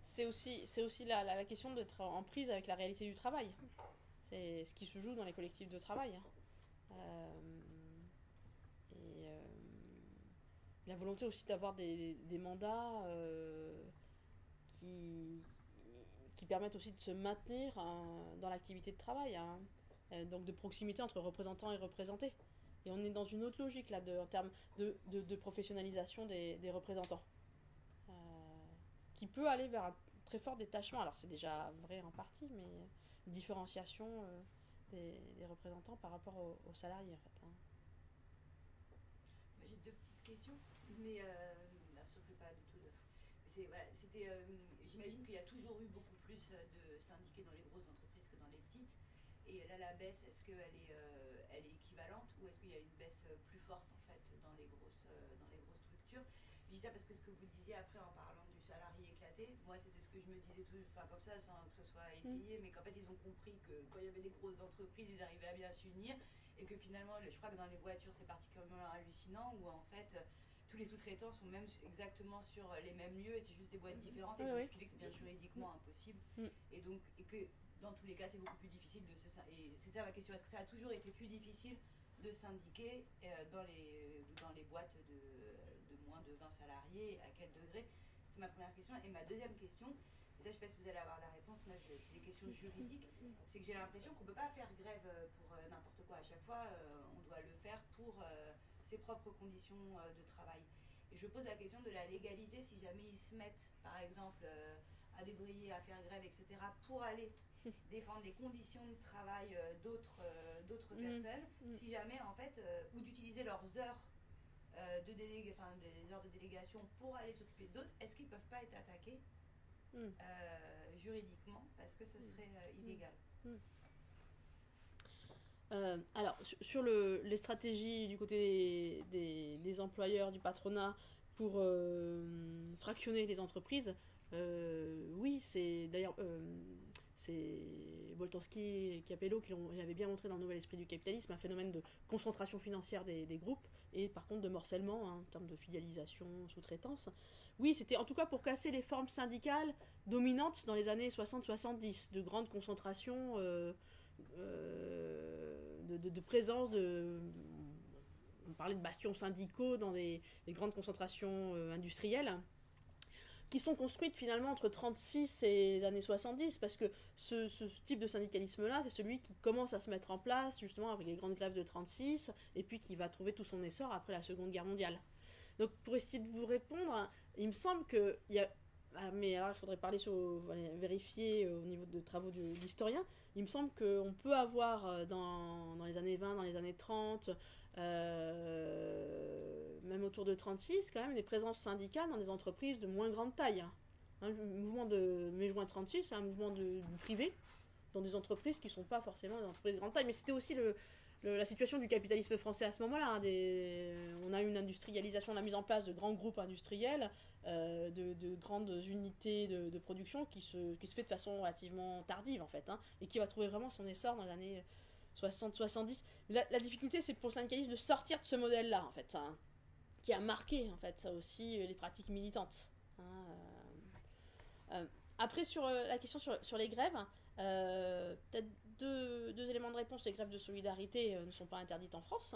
C'est aussi la question d'être en prise avec la réalité du travail. C'est ce qui se joue dans les collectifs de travail. La volonté aussi d'avoir des mandats qui permettent aussi de se maintenir dans l'activité de travail, hein. Donc de proximité entre représentants et représentés. Et on est dans une autre logique là, en termes de professionnalisation des représentants, qui peut aller vers un très fort détachement. Alors c'est déjà vrai en partie, mais différenciation des représentants par rapport aux salariés en fait, hein. J'ai deux petites questions, mais bien sûr c'est pas du tout j'imagine qu'il y a toujours eu beaucoup plus de syndiqués dans les grosses entreprises que dans les petites. Et là, la baisse, est-ce qu'elle elle est équivalente ou est-ce qu'il y a une baisse plus forte en fait dans les grosses structures? Je dis ça parce que ce que vous disiez après en parlant du salarié éclaté, moi c'était ce que je me disais comme ça sans que ce soit étayé, mais qu'en fait ils ont compris que quand il y avait des grosses entreprises, ils arrivaient à bien s'unir et que finalement, je crois que dans les voitures c'est particulièrement hallucinant où en fait tous les sous-traitants sont même exactement sur les mêmes lieux et c'est juste des boîtes différentes, et donc, ce qui fait que c'est bien juridiquement impossible. Et que dans tous les cas c'est beaucoup plus difficile de se syndiquer. Et c'était ma question, est-ce que ça a toujours été plus difficile de syndiquer dans les boîtes de moins de 20 salariés, à quel degré? C'est ma première question. Et ma deuxième question, et ça je ne sais pas si vous allez avoir la réponse, moi c'est des questions juridiques, c'est que j'ai l'impression qu'on ne peut pas faire grève pour n'importe quoi. À chaque fois on doit le faire pour ses propres conditions de travail. Et je pose la question de la légalité si jamais ils se mettent, par exemple, à débrayer, à faire grève, etc., pour aller défendre les conditions de travail d'autres personnes, si jamais, en fait, ou d'utiliser leurs heures des heures de délégation pour aller s'occuper d'autres, est-ce qu'ils ne peuvent pas être attaqués juridiquement parce que ce serait illégal? Alors, sur les stratégies du côté des employeurs, du patronat, pour fractionner les entreprises, oui, c'est d'ailleurs c'est Boltanski et Capello qui avaient bien montré dans le Nouvel Esprit du Capitalisme un phénomène de concentration financière des groupes et par contre de morcellement en termes de filialisation, sous-traitance. Oui, c'était en tout cas pour casser les formes syndicales dominantes dans les années 60-70, de grandes concentrations de présence on parlait de bastions syndicaux dans des grandes concentrations industrielles qui sont construites finalement entre 36 et les années 70, parce que ce type de syndicalisme-là, c'est celui qui commence à se mettre en place justement avec les grandes grèves de 36, et puis qui va trouver tout son essor après la Seconde Guerre mondiale. Donc pour essayer de vous répondre, il me semble qu'il y a... mais alors il faudrait vérifier au niveau de travaux de l'historien, il me semble qu'on peut avoir dans les années 20, dans les années 30, même autour de 36, quand même des présences syndicales dans des entreprises de moins grande taille. Le mouvement de mai-juin 36, c'est un mouvement du privé, dans des entreprises qui ne sont pas forcément des entreprises de grande taille. Mais c'était aussi la situation du capitalisme français à ce moment-là. On a eu une industrialisation, la mise en place de grands groupes industriels, de grandes unités de production qui se fait de façon relativement tardive, en fait, et qui va trouver vraiment son essor dans les années 60-70. La difficulté, c'est pour le syndicalisme de sortir de ce modèle-là, en fait, qui a marqué, en fait, ça aussi, les pratiques militantes. Après, sur la question sur les grèves, peut-être deux éléments de réponse. Les grèves de solidarité ne sont pas interdites en France.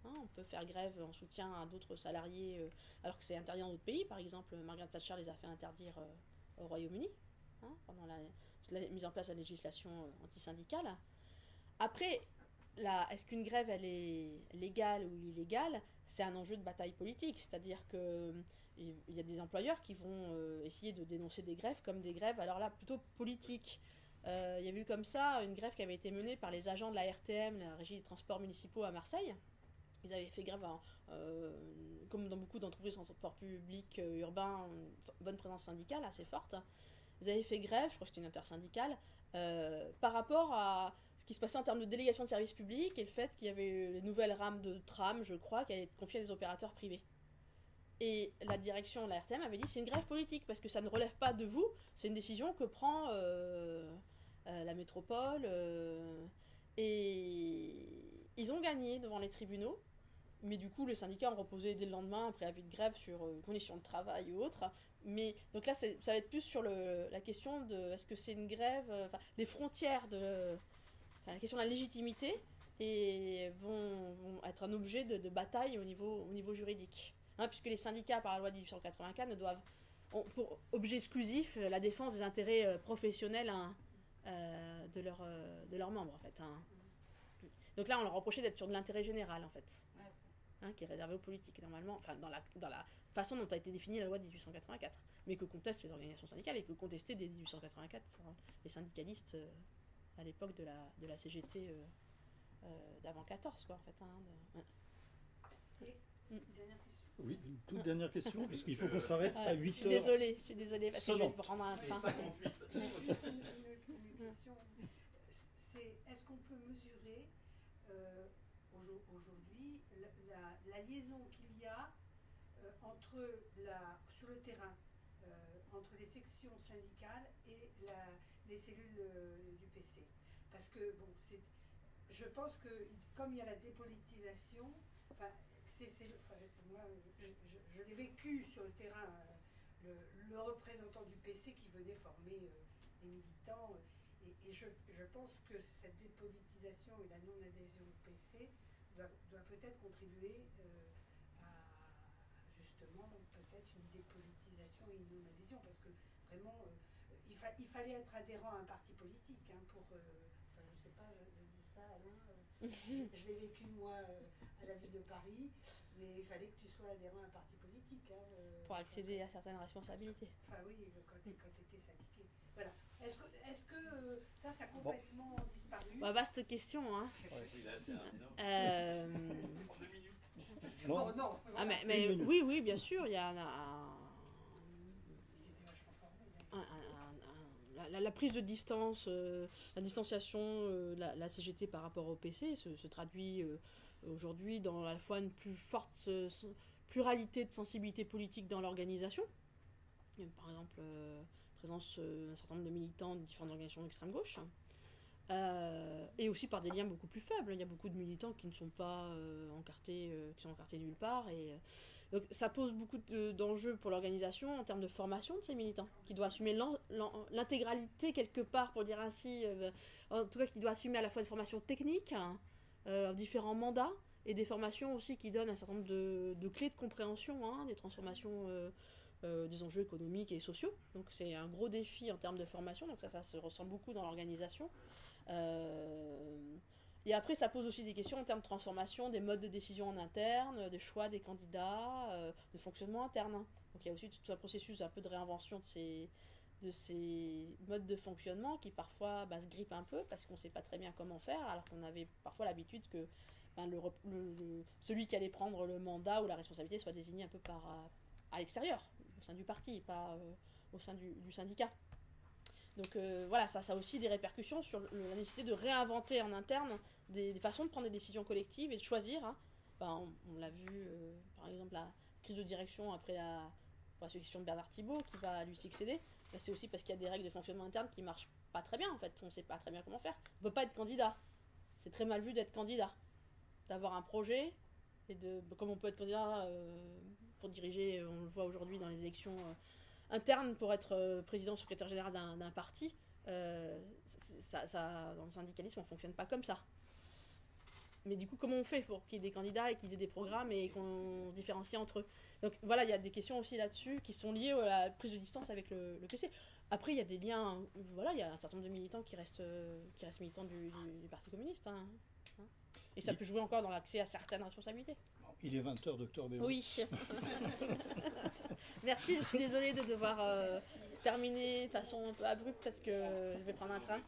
On peut faire grève en soutien à d'autres salariés, alors que c'est interdit dans d'autres pays. Par exemple, Margaret Thatcher les a fait interdire au Royaume-Uni, pendant la mise en place de la législation antisyndicale. Après, est-ce qu'une grève elle est légale ou illégale? C'est un enjeu de bataille politique, c'est-à-dire que il y a des employeurs qui vont essayer de dénoncer des grèves comme des grèves, alors là, plutôt politiques. Il y a eu comme ça une grève qui avait été menée par les agents de la RTM, la Régie des transports municipaux à Marseille. Ils avaient fait grève, comme dans beaucoup d'entreprises en transport public urbain, une bonne présence syndicale assez forte. Ils avaient fait grève, je crois que c'était une intersyndicale, par rapport à ce qui se passait en termes de délégation de services publics et le fait qu'il y avait les nouvelles rames de tram, je crois, qui allaient être confiées à des opérateurs privés. Et la direction de la RTM avait dit c'est une grève politique parce que ça ne relève pas de vous, c'est une décision que prend la métropole. Et ils ont gagné devant les tribunaux, mais du coup les syndicats ont reposé dès le lendemain un préavis de grève sur conditions de travail ou autres. Mais donc là ça va être plus sur la question de est-ce que c'est une grève, les frontières la question de la légitimité et vont être un objet de bataille au niveau juridique. Puisque les syndicats, par la loi de 1884, ont pour objet exclusif la défense des intérêts professionnels de leurs membres, en fait. Donc là, on leur reprochait d'être sur de l'intérêt général, en fait, qui est réservé aux politiques, normalement, enfin, dans la façon dont a été définie la loi de 1884, mais que contestent les organisations syndicales et que contestaient dès 1884 les syndicalistes à l'époque de la CGT d'avant 14, quoi, en fait. Dernière question. Oui, une toute dernière question, puisqu'il faut qu'on s'arrête à 8 heures. Je suis désolée, parce que je vais prendre un train. Une question, c'est est-ce qu'on peut mesurer aujourd'hui la liaison qu'il y a sur le terrain entre les sections syndicales et les cellules du PC? Parce que, bon, je pense que comme il y a la dépolitisation, moi, je l'ai vécu sur le terrain, le représentant du PC qui venait former les militants, et je pense que cette dépolitisation et la non-adhésion au PC doit peut-être contribuer à justement peut-être une dépolitisation et une non-adhésion, parce que vraiment, il fallait être adhérent à un parti politique pour... je ne sais pas, je dis ça, Alain, je l'ai vécu moi à la ville de Paris. Mais il fallait que tu sois adhérent à un parti politique. Hein, Pour accéder à certaines responsabilités. Enfin oui, quand tu étais syndiqué. Voilà. Est-ce que ça a complètement disparu? Bah, vaste question, hein. Oui, là, c'est un énorme. En 2 minutes. Non. Oh non. Ah, mais Une minute. oui, bien sûr, il y a Ils étaient vachement formés, d'ailleurs. la prise de distance, la distanciation de la CGT par rapport au PC se traduit aujourd'hui dans à la fois une plus forte pluralité de sensibilité politique dans l'organisation. Par exemple, présence d'un certain nombre de militants de différentes organisations d'extrême gauche. Et aussi par des liens beaucoup plus faibles. Il y a beaucoup de militants qui ne sont pas encartés, qui sont encartés nulle part. Donc ça pose beaucoup d'enjeux pour l'organisation en termes de formation de ces militants, qui doit assumer l'intégralité quelque part, pour dire ainsi, en tout cas qui doit assumer à la fois des formations techniques, différents mandats, et des formations aussi qui donnent un certain nombre de clés de compréhension, hein, des transformations des enjeux économiques et sociaux. Donc c'est un gros défi en termes de formation, donc ça se ressent beaucoup dans l'organisation. Et après, ça pose aussi des questions en termes de transformation des modes de décision en interne, des choix des candidats, de fonctionnement interne. Donc il y a aussi tout un processus un peu de réinvention de ces modes de fonctionnement qui parfois se grippent un peu parce qu'on ne sait pas très bien comment faire, alors qu'on avait parfois l'habitude que celui qui allait prendre le mandat ou la responsabilité soit désigné un peu à l'extérieur, au sein du parti, pas au sein du syndicat. Donc voilà, ça a aussi des répercussions sur la nécessité de réinventer en interne des façons de prendre des décisions collectives et de choisir. Hein. On l'a vu, par exemple, la crise de direction après la succession de Bernard Thibault qui va lui succéder. Là, c'est aussi parce qu'il y a des règles de fonctionnement interne qui ne marchent pas très bien, en fait. On ne sait pas très bien comment faire. On ne peut pas être candidat. C'est très mal vu d'être candidat. D'avoir un projet, et comme on peut être candidat pour diriger, on le voit aujourd'hui dans les élections interne pour être président ou secrétaire général d'un parti, dans le syndicalisme, on ne fonctionne pas comme ça. Mais du coup, comment on fait pour qu'il y ait des candidats et qu'ils aient des programmes et qu'on se différencie entre eux? Donc voilà, il y a des questions aussi là-dessus qui sont liées à la prise de distance avec le PC. Après, il y a des liens, voilà, il y a un certain nombre de militants qui restent militants du Parti communiste. Hein. Et ça peut jouer encore dans l'accès à certaines responsabilités. Il est 20h, docteur Béraud. Oui. Merci, je suis désolée de devoir terminer de façon un peu abrupte parce que je vais prendre un train.